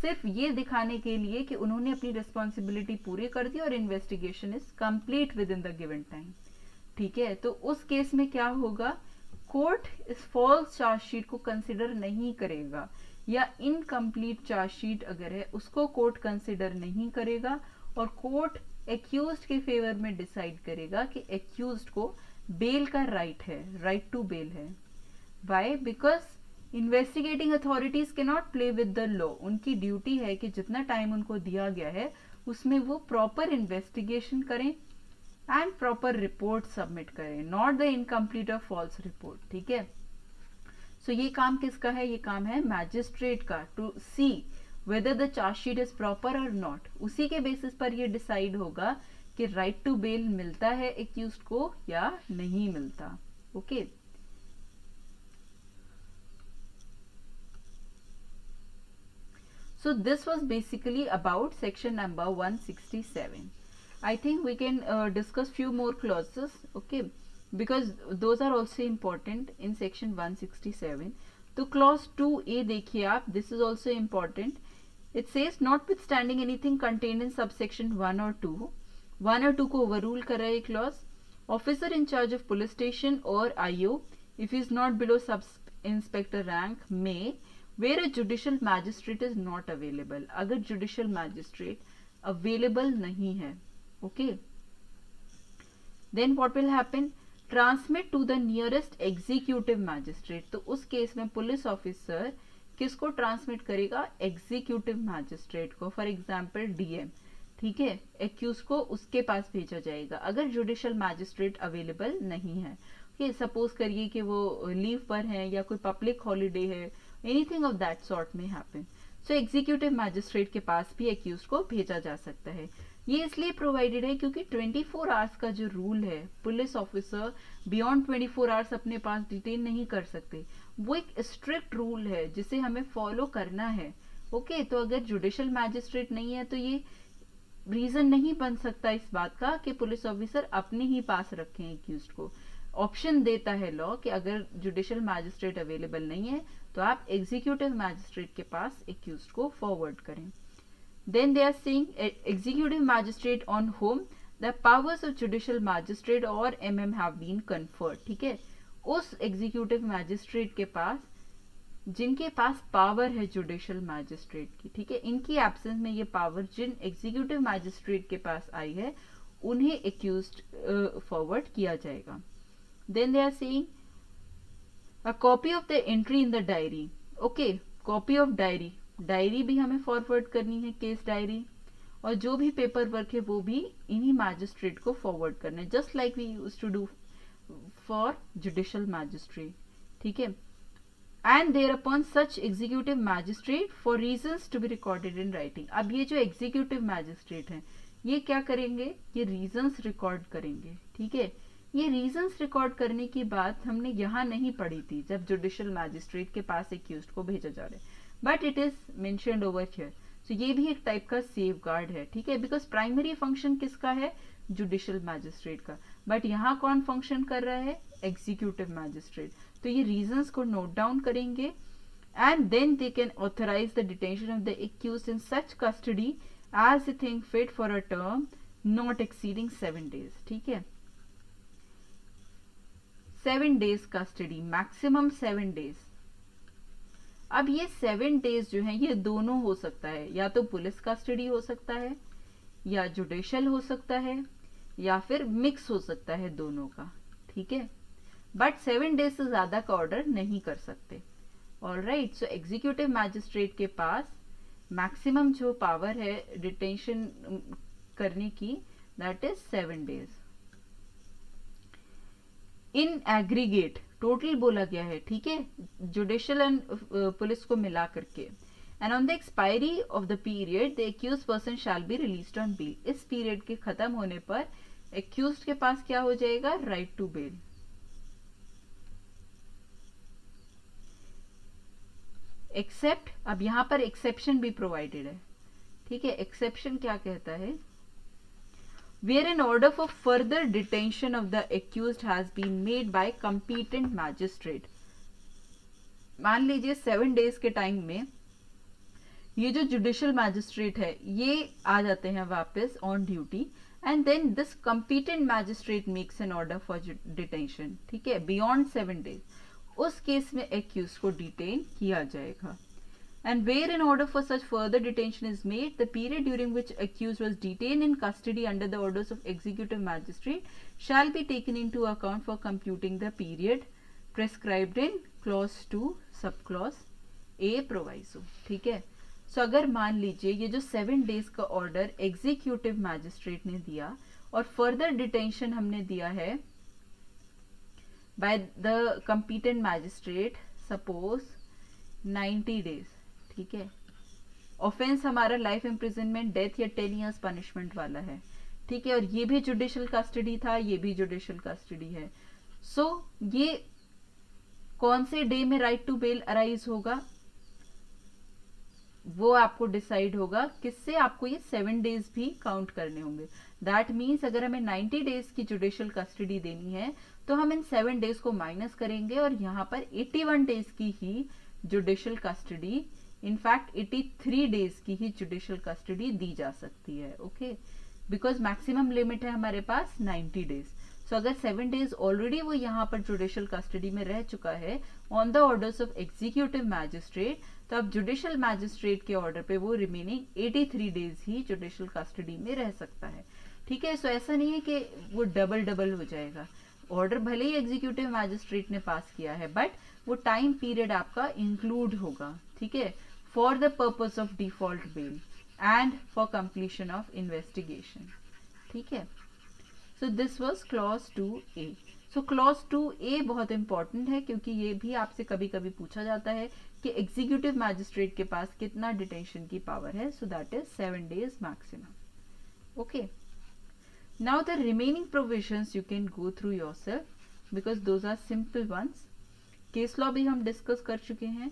Speaker 1: सिर्फ ये दिखाने के लिए कि उन्होंने अपनी रिस्पॉन्सिबिलिटी पूरी कर दी और investigation is complete with in the given time. ठीक है, तो उस केस में क्या होगा, कोर्ट इस फॉल्स चार्जशीट को कंसिडर नहीं करेगा, या इनकम्प्लीट चार्जशीट अगर है उसको कोर्ट कंसिडर नहीं करेगा, और कोर्ट एक्यूज्ड के फेवर में डिसाइड करेगा कि एक्यूज्ड को बेल का राइट है, राइट टू बेल है. वाई? बिकॉज इन्वेस्टिगेटिंग अथॉरिटीज के not play with the law. उनकी ड्यूटी है कि जितना टाइम उनको दिया गया है उसमें वो प्रॉपर इन्वेस्टिगेशन करें एंड प्रॉपर रिपोर्ट सबमिट करें, नॉट द इनकम्प्लीट और फॉल्स रिपोर्ट. ठीक है, सो ये काम किसका है? ये काम है मैजिस्ट्रेट का, to see whether the chargesheet is proper or not. उसी के बेसिस पर ये डिसाइड होगा कि राइट टू बेल मिलता है एक्यूज्ड को या नहीं मिलता. Okay, so this was basically about section number 167. I think we can discuss few more clauses, okay, because those are also important in section 167. तो clause 2A देखिए आप, this is also important. It says notwithstanding anything contained in subsection 1 or 2, 1 और 2 को overrule कर रहा है clause. Officer in charge of police station or IO, if he is not below sub-inspector rank, may, where a judicial magistrate is not available, अगर judicial magistrate available नहीं है. Okay, then what will happen, transmit to the nearest executive magistrate. तो उस केस में पुलिस ऑफिसर किसको ट्रांसमिट करेगा? एग्जीक्यूटिव मैजिस्ट्रेट को, फॉर एग्जाम्पल डीएम. ठीक है, एक्यूज को उसके पास भेजा जाएगा अगर जुडिशियल मैजिस्ट्रेट अवेलेबल नहीं है. ये सपोज करिए कि वो लीव पर है या कोई पब्लिक हॉलीडे है, एनीथिंग ऑफ दैट सॉर्ट में हैपन, सो एग्जीक्यूटिव मैजिस्ट्रेट के पास भी एक्यूज को भेजा जा सकता है. ये इसलिए प्रोवाइडेड है क्योंकि 24 आवर्स का जो रूल है, पुलिस ऑफिसर बियॉन्ड 24 आवर्स अपने पास डिटेन नहीं कर सकते. वो एक स्ट्रिक्ट रूल है जिसे हमें फॉलो करना है. ओके, तो अगर जुडिशियल मैजिस्ट्रेट नहीं है तो ये रीजन नहीं बन सकता इस बात का कि पुलिस ऑफिसर अपने ही पास रखें एक्यूज्ड को. ऑप्शन देता है लॉ कि अगर जुडिशियल मैजिस्ट्रेट अवेलेबल नहीं है तो आप एग्जीक्यूटिव मैजिस्ट्रेट के पास एक्यूज्ड को फॉरवर्ड करें. Then they are saying executive magistrate on whom the powers of judicial magistrate or MM have been conferred. ठीक है, उस executive magistrate के पास जिनके पास पावर है जुडिशियल मैजिस्ट्रेट की. ठीक है, इनकी एब्सेंस में ये पावर जिन एग्जीक्यूटिव मैजिस्ट्रेट के पास आई है उन्हें एक्यूज्ड फॉरवर्ड किया जाएगा. Then they are saying a copy of the entry in the diary. Okay, copy of diary. Diary भी हमें फॉरवर्ड करनी है, केस डायरी, और जो भी पेपर वर्क है वो भी इन्हीं मैजिस्ट्रेट को फॉरवर्ड करना है, just like we used to do for judicial magistrate. ठीक है, and thereupon such executive magistrate for reasons to be recorded in writing. अब ये जो एग्जीक्यूटिव मैजिस्ट्रेट हैं ये क्या करेंगे, ये रीजंस रिकॉर्ड करेंगे. ठीक है, ये रीजंस रिकॉर्ड करने की बात हमने यहाँ नहीं पढ़ी थी जब जुडिशियल मैजिस्ट्रेट के पास एक्यूज्ड को भेजा जा रहा है, but it is mentioned over here. So ये भी एक टाइप का सेफ गार्ड है. ठीक है, बिकॉज प्राइमरी फंक्शन किसका है? जुडिशियल मैजिस्ट्रेट का, बट यहाँ कौन फंक्शन कर रहा है? Executive magistrate. तो ये रीजंस को नोट डाउन करेंगे and then they can authorise the detention of the accused in such custody as they think fit for a term not exceeding 7 days. ठीक है, 7 डेज कस्टडी, मैक्सिमम 7 डेज। अब ये 7 डेज जो है ये दोनों हो सकता है, या तो पुलिस कस्टडी हो सकता है, या जुडिशियल हो सकता है, या फिर मिक्स हो सकता है दोनों का, ठीक है। बट 7 डेज से ज्यादा का ऑर्डर नहीं कर सकते। ऑलराइट, सो एग्जीक्यूटिव मैजिस्ट्रेट के पास मैक्सिमम जो पावर है डिटेंशन करने की, that is 7 days. In aggregate total बोला गया है, ठीक है, जुडिशियल एंड पुलिस को मिला करके। And on the expiry of the period the accuse person shall be released on bail. इस पीरियड के खत्म होने पर एक्यूज के पास क्या हो जाएगा, राइट टू बेल। एक्सेप्ट, अब यहां पर एक्सेप्शन भी प्रोवाइडेड है, ठीक है। एक्सेप्शन क्या कहता है, where an order for further detention of the accused has been made by competent magistrate। मान लीजिए 7 डेज के टाइम में ये जो जुडिशियल मैजिस्ट्रेट है ये आ जाते हैं वापस on duty, and then this competent magistrate makes an order for detention, ठीक है, बियॉन्ड 7 डेज। उस केस में एक्यूज को डिटेन किया जाएगा। And where an order for such further detention is made, the period during which accused was detained in custody under the orders of executive magistrate shall be taken into account for computing the period prescribed in clause 2 subclause A proviso, ठीक है। सो अगर मान लीजिए ये जो 7 डेज का ऑर्डर एग्जीक्यूटिव मैजिस्ट्रेट ने दिया और फर्दर डिटेंशन हमने दिया है by the competent magistrate, suppose 90 days, ठीक है। ऑफेंस हमारा लाइफ इम्प्रिजनमेंट, डेथ या 10 इयर्स पनिशमेंट वाला है, ठीक है, और ये भी जुडिशियल कस्टडी था, ये भी जुडिशियल कस्टडी है। सो ये कौन से डे में राइट टू बेल अराइज होगा वो आपको डिसाइड होगा किससे, आपको ये 7 डेज भी काउंट करने होंगे। दैट मीन्स अगर हमें 90 डेज की जुडिशियल कस्टडी देनी है तो हम इन 7 डेज को माइनस करेंगे और यहाँ पर 81 डेज की ही जुडिशियल कस्टडी, इनफैक्ट 83 डेज की ही जुडिशियल कस्टडी दी जा सकती है, ओके, बिकॉज मैक्सिमम लिमिट है हमारे पास 90 डेज। सो अगर 7 डेज ऑलरेडी वो यहाँ पर जुडिशियल कस्टडी में रह चुका है on the orders of executive magistrate, तो अब जुडिशियल मैजिस्ट्रेट के ऑर्डर पे वो रिमेनिंग 83 डेज ही जुडिशियल कस्टडी में रह सकता है, ठीक है। सो ऐसा नहीं है कि वो डबल डबल हो जाएगा। ऑर्डर भले ही एग्जीक्यूटिव मैजिस्ट्रेट ने पास किया है बट वो टाइम पीरियड आपका इंक्लूड होगा, ठीक है, for the purpose of default bail and for completion of investigation, ठीक है। So this was clause 2A। So clause 2A बहुत इंपॉर्टेंट है क्योंकि ये भी आपसे कभी कभी पूछा जाता है कि एग्जीक्यूटिव मैजिस्ट्रेट के पास कितना डिटेंशन की पावर है। So that is 7 days maximum, okay. Now the remaining provisions you can go through yourself because those are simple ones. Case law भी हम डिस्कस कर चुके हैं।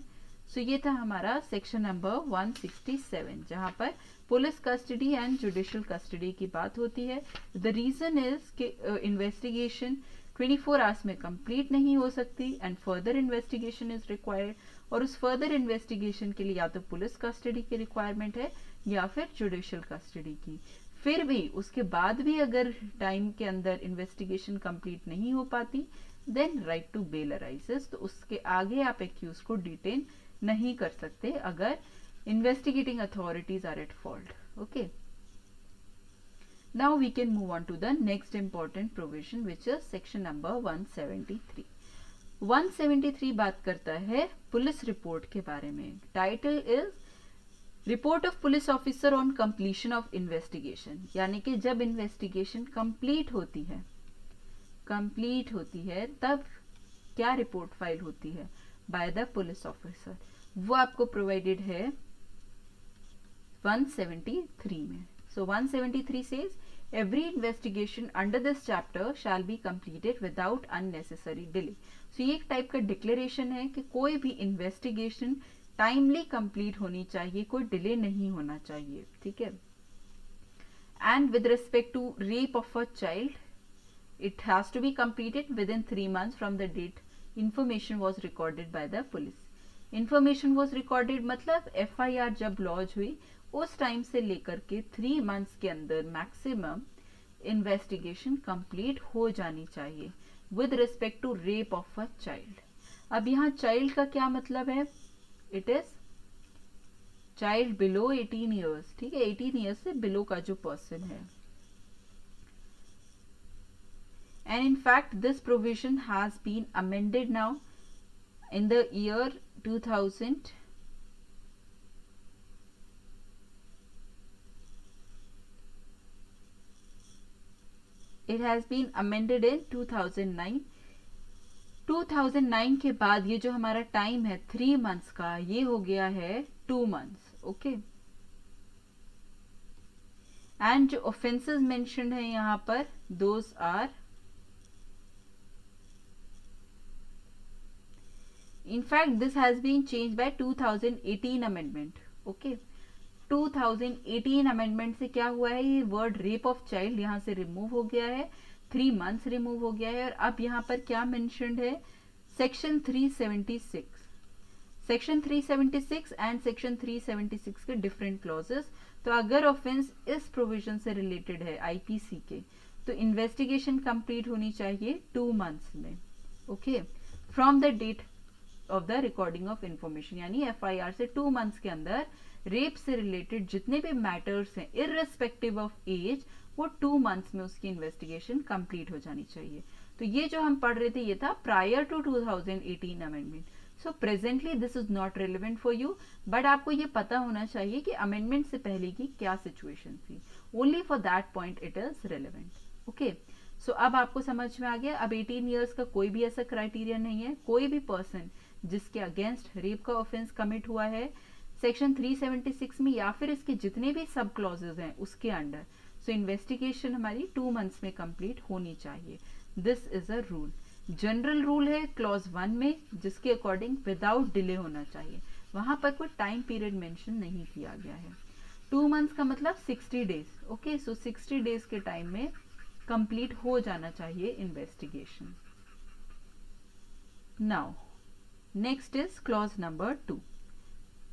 Speaker 1: सो ये था हमारा सेक्शन नंबर 167 जहां पर police custody and judicial custody की बात होती है। द रीजन इज कि इन्वेस्टिगेशन 24 आवर्स में कंप्लीट नहीं हो सकती and further investigation is required, और उस फर्दर इन्वेस्टिगेशन के लिए या तो पुलिस कस्टडी की रिक्वायरमेंट है या फिर जुडिशियल कस्टडी की। फिर भी उसके बाद भी अगर टाइम के अंदर इन्वेस्टिगेशन कंप्लीट नहीं हो पाती then right to bail arises, तो उसके आगे आप एक्यूज को डिटेन नहीं कर सकते अगर investigating authorities are at fault, okay। Now we can move on to the next important provision which is section number 173। 173 बात करता है पुलिस रिपोर्ट के बारे में। Title is report of police officer on completion of investigation, यानी कि जब इन्वेस्टिगेशन कंप्लीट होती है तब क्या रिपोर्ट फाइल होती है बाय द पुलिस ऑफिसर, वो आपको प्रोवाइडेड है 173 में। So 173 says every investigation under this chapter shall be completed without unnecessary delay। So ये एक टाइप का डिक्लेरेशन है कि कोई भी इन्वेस्टिगेशन टाइमली कंप्लीट होनी चाहिए, कोई डिले नहीं होना चाहिए, ठीक है। And with respect to rape of a child it has to be completed within 3 months from the date information was recorded by the police. Information was recorded मतलब FIR जब लॉन्च हुई उस टाइम से लेकर के 3 months के अंदर मैक्सिमम इन्वेस्टिगेशन कंप्लीट हो जानी चाहिए। with respect to rape of a child. अब यहाँ child का क्या मतलब है? It is child below 18 years. ठीक है, 18 years से below का जो person है. And in fact this provision has been amended now in the year 2000. It has been amended in 2009. 2009 के बाद ये जो हमारा टाइम है 3 months का, ये हो गया है 2 months. ओके, एंड जो ऑफेंसेस मेंशन्ड है यहाँ पर, those are in fact this has been changed by 2018 amendment. Okay, 2018 amendment से क्या हुआ है, ये वर्ड रेप ऑफ चाइल्ड यहाँ से रिमूव हो गया है, 3 months रिमूव हो गया है, और अब यहाँ पर क्या मेंशन्ड है, सेक्शन 376. सेक्शन 376 एंड सेक्शन 376 के डिफरेंट क्लॉजेस. तो अगर ऑफेंस इस प्रोविजन से रिलेटेड है आईपीसी के, तो इन्वेस्टिगेशन कंप्लीट होनी चाहिए 2 months में. Okay, from the date of the recording of information, यानी एफआईआर से 2 months के अंदर रेप से रिलेटेड जितने भी मैटर्स हैं इररिस्पेक्टिव ऑफ एज, वो 2 months में उसकी इन्वेस्टिगेशन कंप्लीट हो जानी चाहिए. तो ये जो हम पढ़ रहे थे ये था prior to 2018 amendment. So presently this is not relevant for you, but आपको ये पता होना चाहिए कि अमेंडमेंट से पहले की क्या सिचुएशन थी. Only for that point it is relevant. Okay, so अब आपको समझ में आ गया. अब 18 years का कोई भी ऐसा क्राइटेरिया नहीं है. कोई भी पर्सन जिसके अगेंस्ट रेप का ऑफेंस कमिट हुआ है सेक्शन 376 में या फिर इसके जितने भी सब क्लॉजेज हैं उसके अंडर, सो इन्वेस्टिगेशन हमारी 2 months में कंप्लीट होनी चाहिए. This is a rule. General rule है क्लॉज 1 में, जिसके अकॉर्डिंग विदाउट डिले होना चाहिए. वहां पर कोई टाइम पीरियड मेंशन नहीं किया गया है. 2 months का मतलब 60 days. ओके, सो 60 days के टाइम में कंप्लीट हो जाना चाहिए investigation. Now next is clause number 2.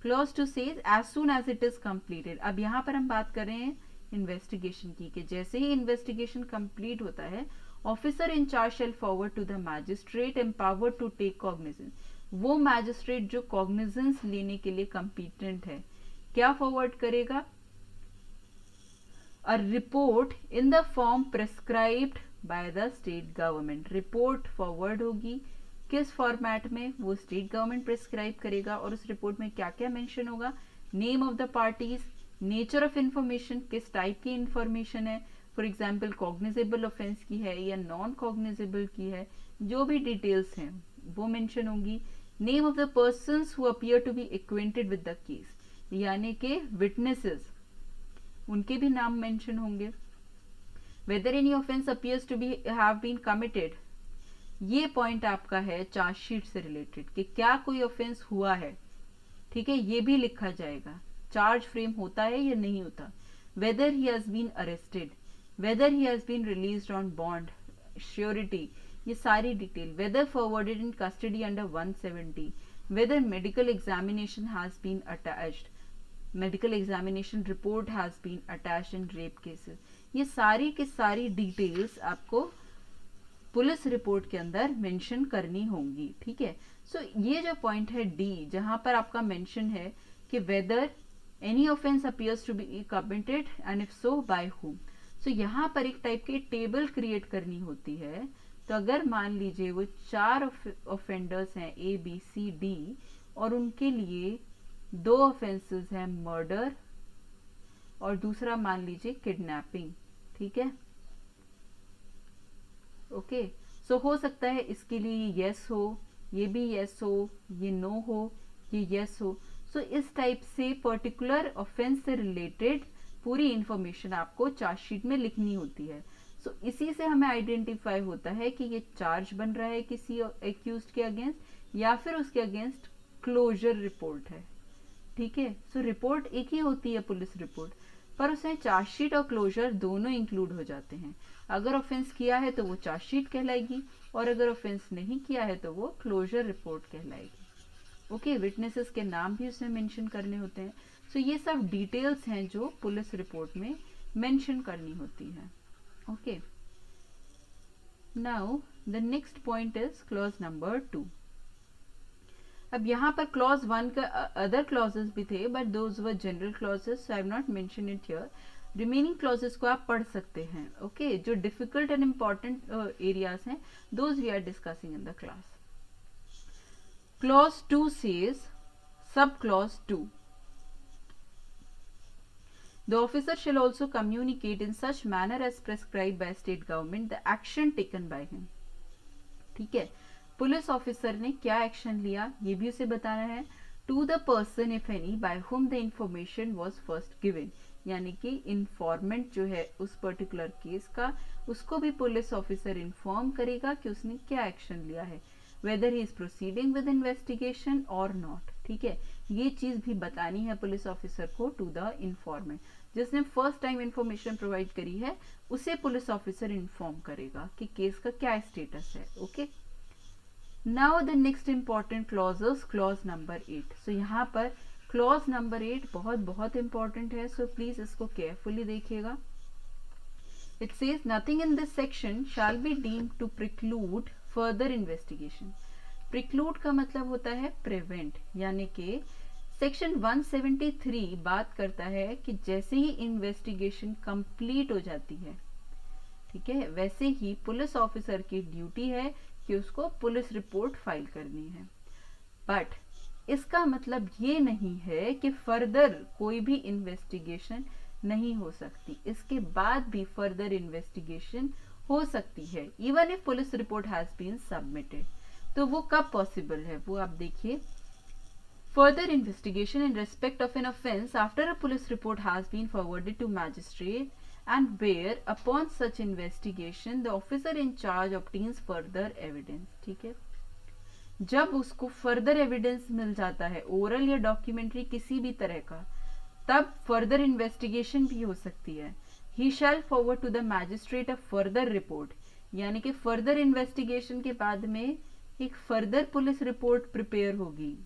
Speaker 1: Clause 2 says as soon as it is completed. अब यहाँ पर हम बात कर रहे हैं इन्वेस्टिगेशन की, कि जैसे ही इन्वेस्टिगेशन कंप्लीट होता है, officer in charge shall forward to the magistrate empowered to take cognizance. वो मैजिस्ट्रेट जो कॉग्निजेंस लेने के लिए कंपिटेंट है, क्या फॉरवर्ड करेगा, a report in the form prescribed by the state government. Report forward होगी किस फॉर्मेट में, वो स्टेट गवर्नमेंट प्रिस्क्राइब करेगा. और उस रिपोर्ट में क्या क्या मेंशन होगा, name of the parties, nature of information, किस टाइप की इंफॉर्मेशन है, फॉर एग्जाम्पल कॉग्निजेबल ऑफेंस की है या नॉन कॉग्निजेबल की है, जो भी डिटेल्स हैं वो मेंशन होंगी. Name of the persons who appear to be acquainted with the case, यानी कि विटनेसेस, उनके भी नाम मेंशन होंगे. Whether any offence appears to be have been committed, ये पॉइंट आपका है चार्जशीट से रिलेटेड, कि क्या कोई ऑफेंस हुआ है. ठीक है, ये भी लिखा जाएगा, चार्ज फ्रेम होता है या नहीं होता. Whether he has been arrested, whether he has been released on bond, surety, ये सारी detail. Whether forwarded in custody under 170, whether medical examination has been attached, medical examination report has been attached in rape cases. ये सारी की सारी डिटेल्स आपको पुलिस रिपोर्ट के अंदर मेंशन करनी होंगी. ठीक है, सो ये जो पॉइंट है डी, जहां पर आपका मेंशन है कि whether any offence appears to be committed and if so by whom. So यहाँ पर एक टाइप की टेबल क्रिएट करनी होती है. तो अगर मान लीजिए वो 4 ऑफेंडर्स हैं ए बी सी डी, और उनके लिए 2 ऑफेंसेस हैं मर्डर और दूसरा मान लीजिए किडनैपिंग. ठीक है, ओके, सो हो सकता है इसके लिए ये यस हो, ये भी यस हो, ये नो हो, ये यस हो. सो इस टाइप से पर्टिकुलर ऑफेंस से रिलेटेड पूरी इंफॉर्मेशन आपको चार्जशीट में लिखनी होती है. सो इसी से हमें आइडेंटिफाई होता है कि ये चार्ज बन रहा है किसी एक्यूज्ड के अगेंस्ट या फिर उसके अगेंस्ट क्लोजर रिपोर्ट है. ठीक है, सो रिपोर्ट एक ही होती है पुलिस रिपोर्ट, पर उसमें चार्जशीट और क्लोजर दोनों इंक्लूड हो जाते हैं. अगर ऑफेंस किया है तो वो चार्जशीट कहलाएगी, और अगर ऑफेंस नहीं किया है तो वो क्लोजर रिपोर्ट कहलाएगी. ओके, विटनेसेस के नाम भी उसमें मेंशन करने होते हैं. सो ये सब डिटेल्स हैं जो पुलिस रिपोर्ट में मेंशन करनी होती है. Okay, now the next point is clause number 2. अब यहाँ पर क्लॉज 1 का अदर क्लॉजेस भी थे, but those were general clauses, so I have not mention it here. Remaining clauses को आप पढ़ सकते हैं. ओके, जो डिफिकल्ट एंड इम्पॉर्टेंट एरियाज हैं, those we are discussing in the class. Clause 2 says, sub-clause 2, the officer shall also communicate in such manner as prescribed by state government the action taken by him. ठीक है, पुलिस ऑफिसर ने क्या एक्शन लिया ये भी उसे बताना है. To the person if any by whom the information was first given, यानी कि इंफॉर्मेंट जो है उस पर्टिकुलर केस का, उसको भी पुलिस ऑफिसर इन्फॉर्म करेगा कि उसने क्या एक्शन लिया है, whether he is proceeding with investigation or not. ठीक है, ये चीज भी बतानी है पुलिस ऑफिसर को टू द इन्फॉर्मेंट. जिसने फर्स्ट टाइम इंफॉर्मेशन प्रोवाइड करी है उसे पुलिस ऑफिसर इन्फॉर्म करेगा कि केस का क्या स्टेटस है. Okay, now the next important clauses, clause number 8. सो यहाँ पर क्लॉज नंबर 8 बहुत बहुत इंपॉर्टेंट है, सो प्लीज इसको केयरफुली देखिएगा. It says nothing in this section shall be deemed to preclude further investigation. Preclude का मतलब होता है prevent, यानी कि सेक्शन 173 बात करता है कि जैसे ही इन्वेस्टिगेशन कंप्लीट हो जाती है, ठीक है, वैसे ही पुलिस ऑफिसर की ड्यूटी है कि उसको पुलिस रिपोर्ट फाइल करनी है. बट इसका मतलब ये नहीं है कि फर्दर कोई भी इन्वेस्टिगेशन नहीं हो सकती. इसके बाद भी फर्दर इन्वेस्टिगेशन हो सकती है, even if police report has been submitted. तो वो कब पॉसिबल है वो आप देखिए. Further investigation in respect of an offence after a police report has been forwarded to magistrate and where upon such investigation the officer in charge obtains further evidence. ठीक है, जब उसको फर्दर एविडेंस मिल जाता है, ओरल या डॉक्यूमेंट्री किसी भी तरह का, तब फर्दर इन्वेस्टिगेशन भी हो सकती है. He shall forward to the magistrate a further report, यानी कि फर्दर इन्वेस्टिगेशन के बाद में एक फर्दर पुलिस रिपोर्ट प्रिपेयर होगी.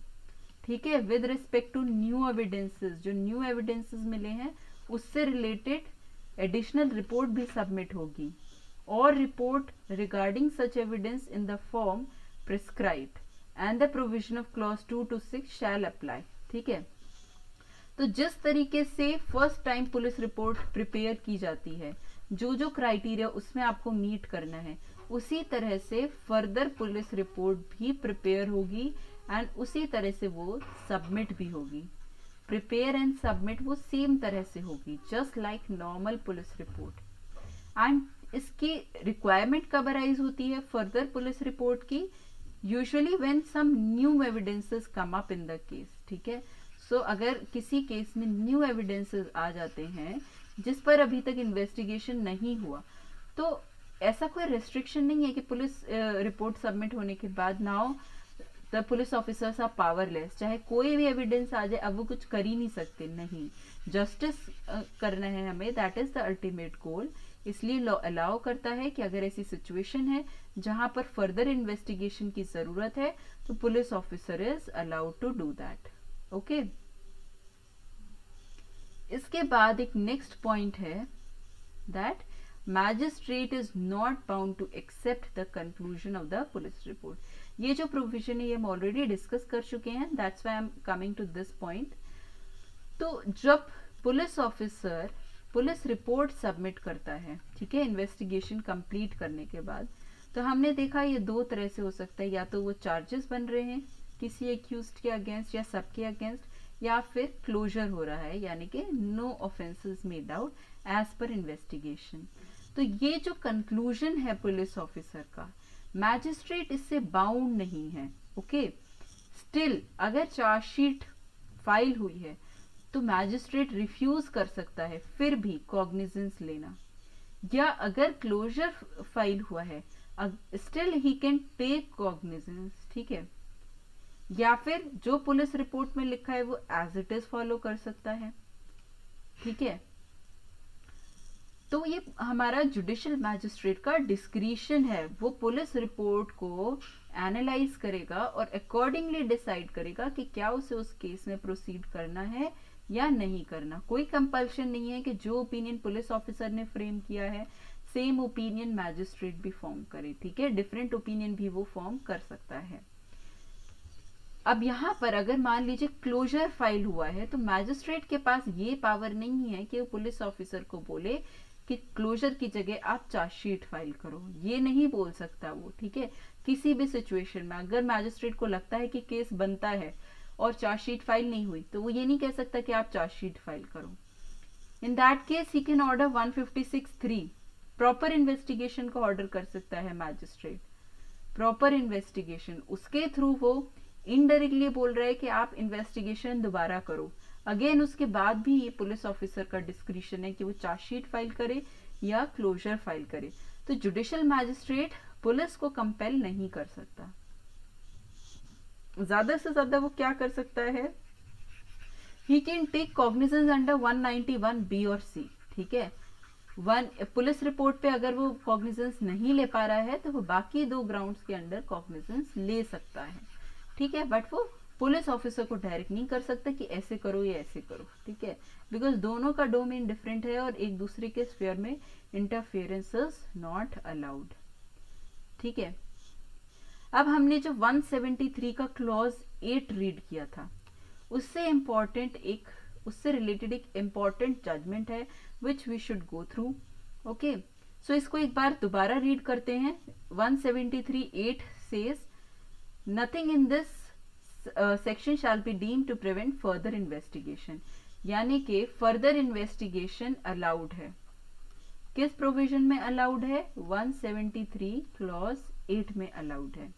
Speaker 1: ठीक है, with respect to new evidences, जो न्यू एविडेंसेस मिले हैं उससे रिलेटेड एडिशनल रिपोर्ट भी सबमिट होगी, और report regarding such evidence in the form prescribed and the provision of clause 2 to 6 shall apply. ठीक है, तो जिस तरीके से first time police report prepare की जाती है, जो जो क्राइटेरिया उसमें आपको मीट करना है, उसी तरह से फर्दर पुलिस रिपोर्ट भी प्रिपेयर होगी एंड उसी तरह से वो सबमिट भी होगी. प्रिपेयर एंड सबमिट वो सेम तरह से होगी, just like normal police report. And इसकी रिक्वायरमेंट कब अराइज होती है फर्दर पुलिस रिपोर्ट की? Usually when some new evidences come up in the case. ठीक है, सो अगर किसी केस में न्यू एविडेंसेस आ जाते हैं जिस पर अभी तक इन्वेस्टिगेशन नहीं हुआ, तो ऐसा कोई रेस्ट्रिक्शन नहीं है कि पुलिस रिपोर्ट सबमिट होने के बाद now the police officers are powerless, चाहे कोई भी एविडेंस आ जाए अब वो कुछ कर ही नहीं सकते. नहीं, जस्टिस करना है हमें, that is the ultimate goal. इसलिए लॉ अलाउ करता है कि अगर ऐसी सिचुएशन है जहां पर फर्दर इन्वेस्टिगेशन की जरूरत है तो police officer is allowed to do that. Okay, इसके बाद एक नेक्स्ट पॉइंट है that magistrate is not bound to accept the conclusion of the police report. ये जो प्रोविजन है ये हम ऑलरेडी डिस्कस कर चुके हैं, that's why I am coming to this point. तो जब police officer police report submit करता है, ठीक है, इन्वेस्टिगेशन कंप्लीट करने के बाद, तो हमने देखा ये दो तरह से हो सकता है, या तो वो चार्जेस बन रहे हैं किसी एक्यूज्ड के अगेंस्ट या सबके अगेंस्ट, या फिर क्लोजर हो रहा है, यानी कि no offences made out as per investigation. तो ये जो कंक्लूजन है पुलिस ऑफिसर का, मैजिस्ट्रेट इससे बाउंड नहीं है. ओके, स्टिल अगर चार्जशीट फाइल हुई है तो मैजिस्ट्रेट रिफ्यूज कर सकता है फिर भी कॉग्निजेंस लेना, या अगर क्लोजर फाइल हुआ है still he can take cognizance. ठीक है, या फिर जो पुलिस रिपोर्ट में लिखा है वो एज इट इज फॉलो कर सकता है. ठीक है, तो ये हमारा जुडिशियल मैजिस्ट्रेट का डिस्क्रिशन है, वो पुलिस रिपोर्ट को एनालाइज करेगा और अकॉर्डिंगली डिसाइड करेगा कि क्या उसे उस केस में प्रोसीड करना है या नहीं करना. कोई कंपल्शन नहीं है कि जो ओपिनियन पुलिस ऑफिसर ने फ्रेम किया है सेम ओपिनियन मैजिस्ट्रेट भी फॉर्म करे, ठीक है, डिफरेंट ओपिनियन भी वो फॉर्म कर सकता है। अब यहाँ पर अगर मान लीजिए क्लोजर फाइल हुआ है तो मैजिस्ट्रेट के पास ये पावर नहीं है कि वो पुलिस ऑफिसर को बोले कि क्लोजर की जगह आप चार्जशीट फाइल करो, ये नहीं बोल सकता वो, ठीक है। किसी भी सिचुएशन में अगर मैजिस्ट्रेट को लगता है कि केस बनता है और चार्जशीट फाइल नहीं हुई तो वो ये नहीं कह सकता कि आप चार्जशीट फाइल करो। इन that case he can order 156(3) proper investigation का ऑर्डर कर सकता है मैजिस्ट्रेट। प्रॉपर इन्वेस्टिगेशन, उसके थ्रू वो इनडायरेक्टली बोल रहा है कि आप इन्वेस्टिगेशन दोबारा करो। अगेन उसके बाद भी ये पुलिस ऑफिसर का डिस्क्रिप्शन है कि वो चार्जशीट फाइल करे या क्लोजर फाइल करे। तो जुडिशियल मैजिस्ट्रेट पुलिस को कंपेल नहीं कर सकता। ज्यादा से ज्यादा वो क्या कर सकता है, he can take cognizance under 191B और C, ठीक है। पुलिस रिपोर्ट पे अगर वो कॉग्निजेंस नहीं ले पा रहा है तो वो बाकी 2 ग्राउंड्स के अंडर कॉग्निजेंस ले सकता है, ठीक है। बट वो पुलिस ऑफिसर को डायरेक्ट नहीं कर सकता कि ऐसे करो या ऐसे करो, ठीक है, बिकॉज दोनों का डोमेन डिफरेंट है और एक दूसरे के स्फीयर में इंटरफेरेंस इज नॉट अलाउड, ठीक है। अब हमने जो 173 का क्लॉज 8 रीड किया था, उससे रिलेटेड एक इम्पॉर्टेंट जजमेंट है which we should go through, okay. So इसको एक बार दोबारा रीड करते हैं। 173(8) says nothing in this section shall be deemed to prevent further investigation, यानी कि फर्दर इन्वेस्टिगेशन अलाउड है। किस प्रोविजन में अलाउड है, 173 क्लॉज 8 में अलाउड है,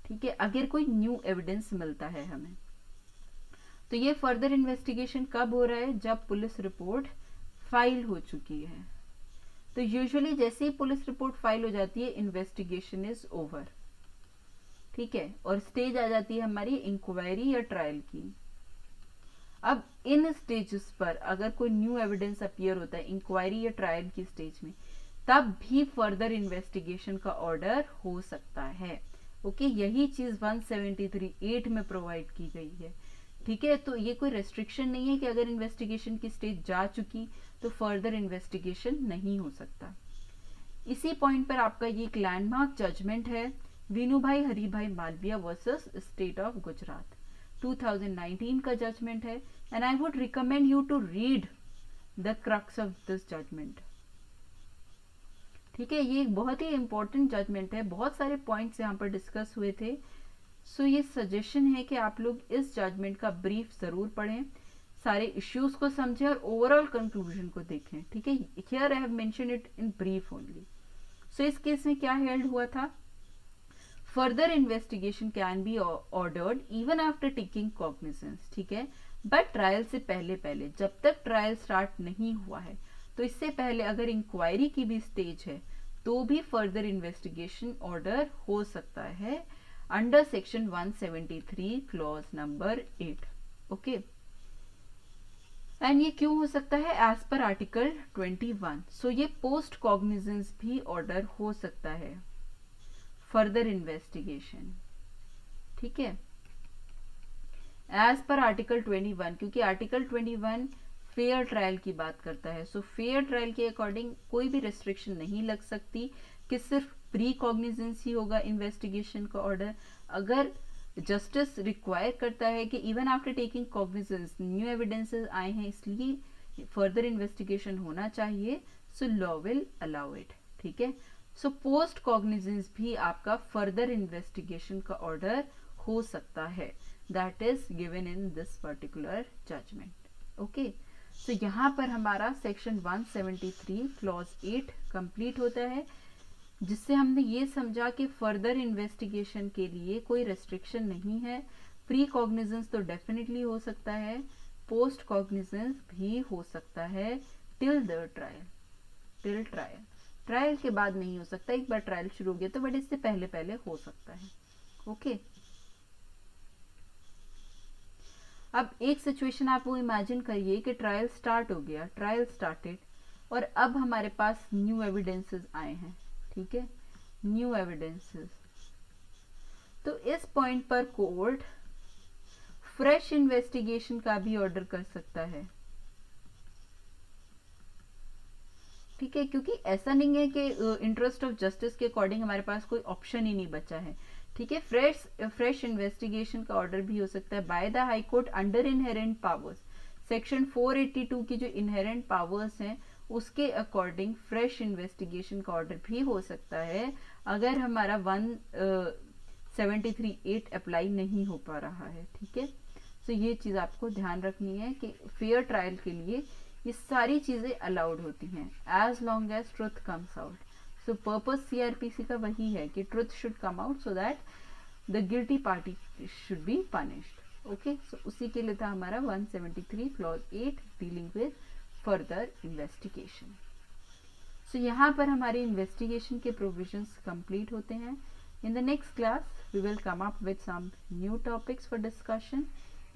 Speaker 1: ठीक है। अगर कोई न्यू एविडेंस मिलता है हमें तो ये फर्दर इन्वेस्टिगेशन कब हो रहा है, जब पुलिस रिपोर्ट फाइल हो चुकी है। तो यूजुअली जैसे ही पुलिस रिपोर्ट फाइल हो जाती है इन्वेस्टिगेशन इज ओवर, ठीक है, और स्टेज आ जाती है हमारी इंक्वायरी या ट्रायल की। अब इन स्टेजेस पर अगर कोई न्यू एविडेंस अपीयर होता है इंक्वायरी या ट्रायल की स्टेज में, तब भी फर्दर इन्वेस्टिगेशन का ऑर्डर हो सकता है, ओके। यही चीज 173(8) में प्रोवाइड की गई है, ठीक है। तो ये कोई रेस्ट्रिक्शन नहीं है कि अगर इन्वेस्टिगेशन की स्टेज जा चुकी तो फर्दर इन्वेस्टिगेशन नहीं हो सकता। इसी पॉइंट पर आपका ये एक लैंडमार्क जजमेंट है, Vinubhai Haribhai Malviya versus state of Gujarat, 2019 का जजमेंट है। And I would recommend you to read the crux of this judgement, ठीक है। ये एक बहुत ही इंपॉर्टेंट जजमेंट है, बहुत सारे पॉइंट्स यहाँ पर डिस्कस हुए थे। सो ये सजेशन है कि आप लोग इस जजमेंट का ब्रीफ जरूर पढ़ें, सारे इश्यूज को समझें और ओवरऑल कंक्लूजन को देखें, ठीक है। Here I have mentioned it in brief only. So इस केस में क्या हेल्ड हुआ था, further investigation can be ordered even after taking cognizance, ठीक है, बट ट्रायल से पहले जब तक ट्रायल स्टार्ट नहीं हुआ है, तो इससे पहले अगर इंक्वायरी की भी स्टेज है तो भी फर्दर इन्वेस्टिगेशन ऑर्डर हो सकता है under section 173 clause number 8, okay. And ये क्यों हो सकता है, एज पर आर्टिकल 21। सो ये पोस्ट कॉग्निजेंस भी ऑर्डर हो सकता है फर्दर इन्वेस्टिगेशन, ठीक है, एज पर आर्टिकल 21, क्योंकि आर्टिकल 21 फेयर ट्रायल की बात करता है। सो फेयर ट्रायल के अकॉर्डिंग कोई भी रेस्ट्रिक्शन नहीं लग सकती कि सिर्फ प्री कॉग्निजेंस ही होगा इन्वेस्टिगेशन का ऑर्डर। अगर जस्टिस रिक्वायर करता है कि even after taking cognizance new evidences आए हैं इसलिए फर्दर इन्वेस्टिगेशन होना चाहिए, so law will allow it, ठीक है। सो पोस्ट कॉग्निजेंस भी आपका फर्दर इन्वेस्टिगेशन का ऑर्डर हो सकता है, that is given in this particular judgement, okay. So यहाँ पर हमारा सेक्शन 173 क्लॉज 8 कंप्लीट होता है, जिससे हमने ये समझा कि फर्दर इन्वेस्टिगेशन के लिए कोई रेस्ट्रिक्शन नहीं है। प्री कॉग्निजेंस तो डेफिनेटली हो सकता है, पोस्ट कॉग्निजेंस भी हो सकता है टिल द ट्रायल, ट्रायल के बाद नहीं हो सकता, एक बार ट्रायल शुरू हो गया तो, बट इससे पहले हो सकता है, ओके। अब एक सिचुएशन आप वो इमेजिन करिए कि ट्रायल स्टार्ट हो गया, ट्रायल स्टार्टेड, और अब हमारे पास न्यू एविडेंसेस आए हैं, ठीक है, न्यू एविडेंसेस। तो इस पॉइंट पर कोर्ट फ्रेश इन्वेस्टिगेशन का भी ऑर्डर कर सकता है, ठीक है, क्योंकि ऐसा नहीं है कि इंटरेस्ट ऑफ जस्टिस के अकॉर्डिंग हमारे पास कोई ऑप्शन ही नहीं बचा है। ठीक है, फ्रेश इन्वेस्टिगेशन का ऑर्डर भी हो सकता है bye the High court under inherent powers. Section 482 की जो इनहेरेंट पावर्स हैं उसके अकॉर्डिंग फ्रेश इन्वेस्टिगेशन का ऑर्डर भी हो सकता है अगर हमारा 173(8) अप्लाई नहीं हो पा रहा है। ठीक है, तो ये चीज आपको ध्यान रखनी है कि फेयर ट्रायल के लिए ये सारी चीजें अलाउड होती हैं as long as truth comes out. So purpose CrPC का वही है कि truth should come out so that the guilty party should be punished. Okay, so उसी के लिए था हमारा 173 clause 8 dealing with further investigation. So यहाँ पर हमारे इन्वेस्टिगेशन के प्रोविजंस कंप्लीट होते हैं। In the next class we will come up with some new topics for discussion.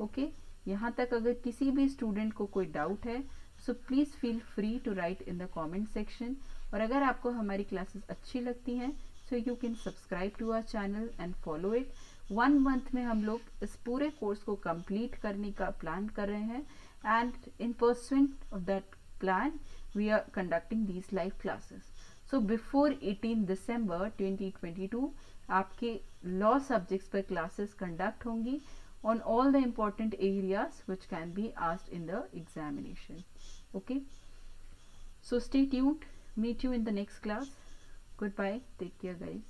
Speaker 1: Okay, यहाँ तक अगर किसी भी स्टूडेंट को कोई डाउट है so please feel free to write in the comment section. और अगर आपको हमारी क्लासेस अच्छी लगती हैं so you can subscribe to our channel and follow it. 1 month में हम लोग इस पूरे कोर्स को कंप्लीट करने का प्लान कर रहे हैं and in pursuant of that plan we are conducting these live classes. So before 18 December 2022 आपके law subjects पर classes conduct होंगी on all the important areas which can be asked in the examination. Okay, so stay tuned, meet you in the next class. Goodbye, take care guys.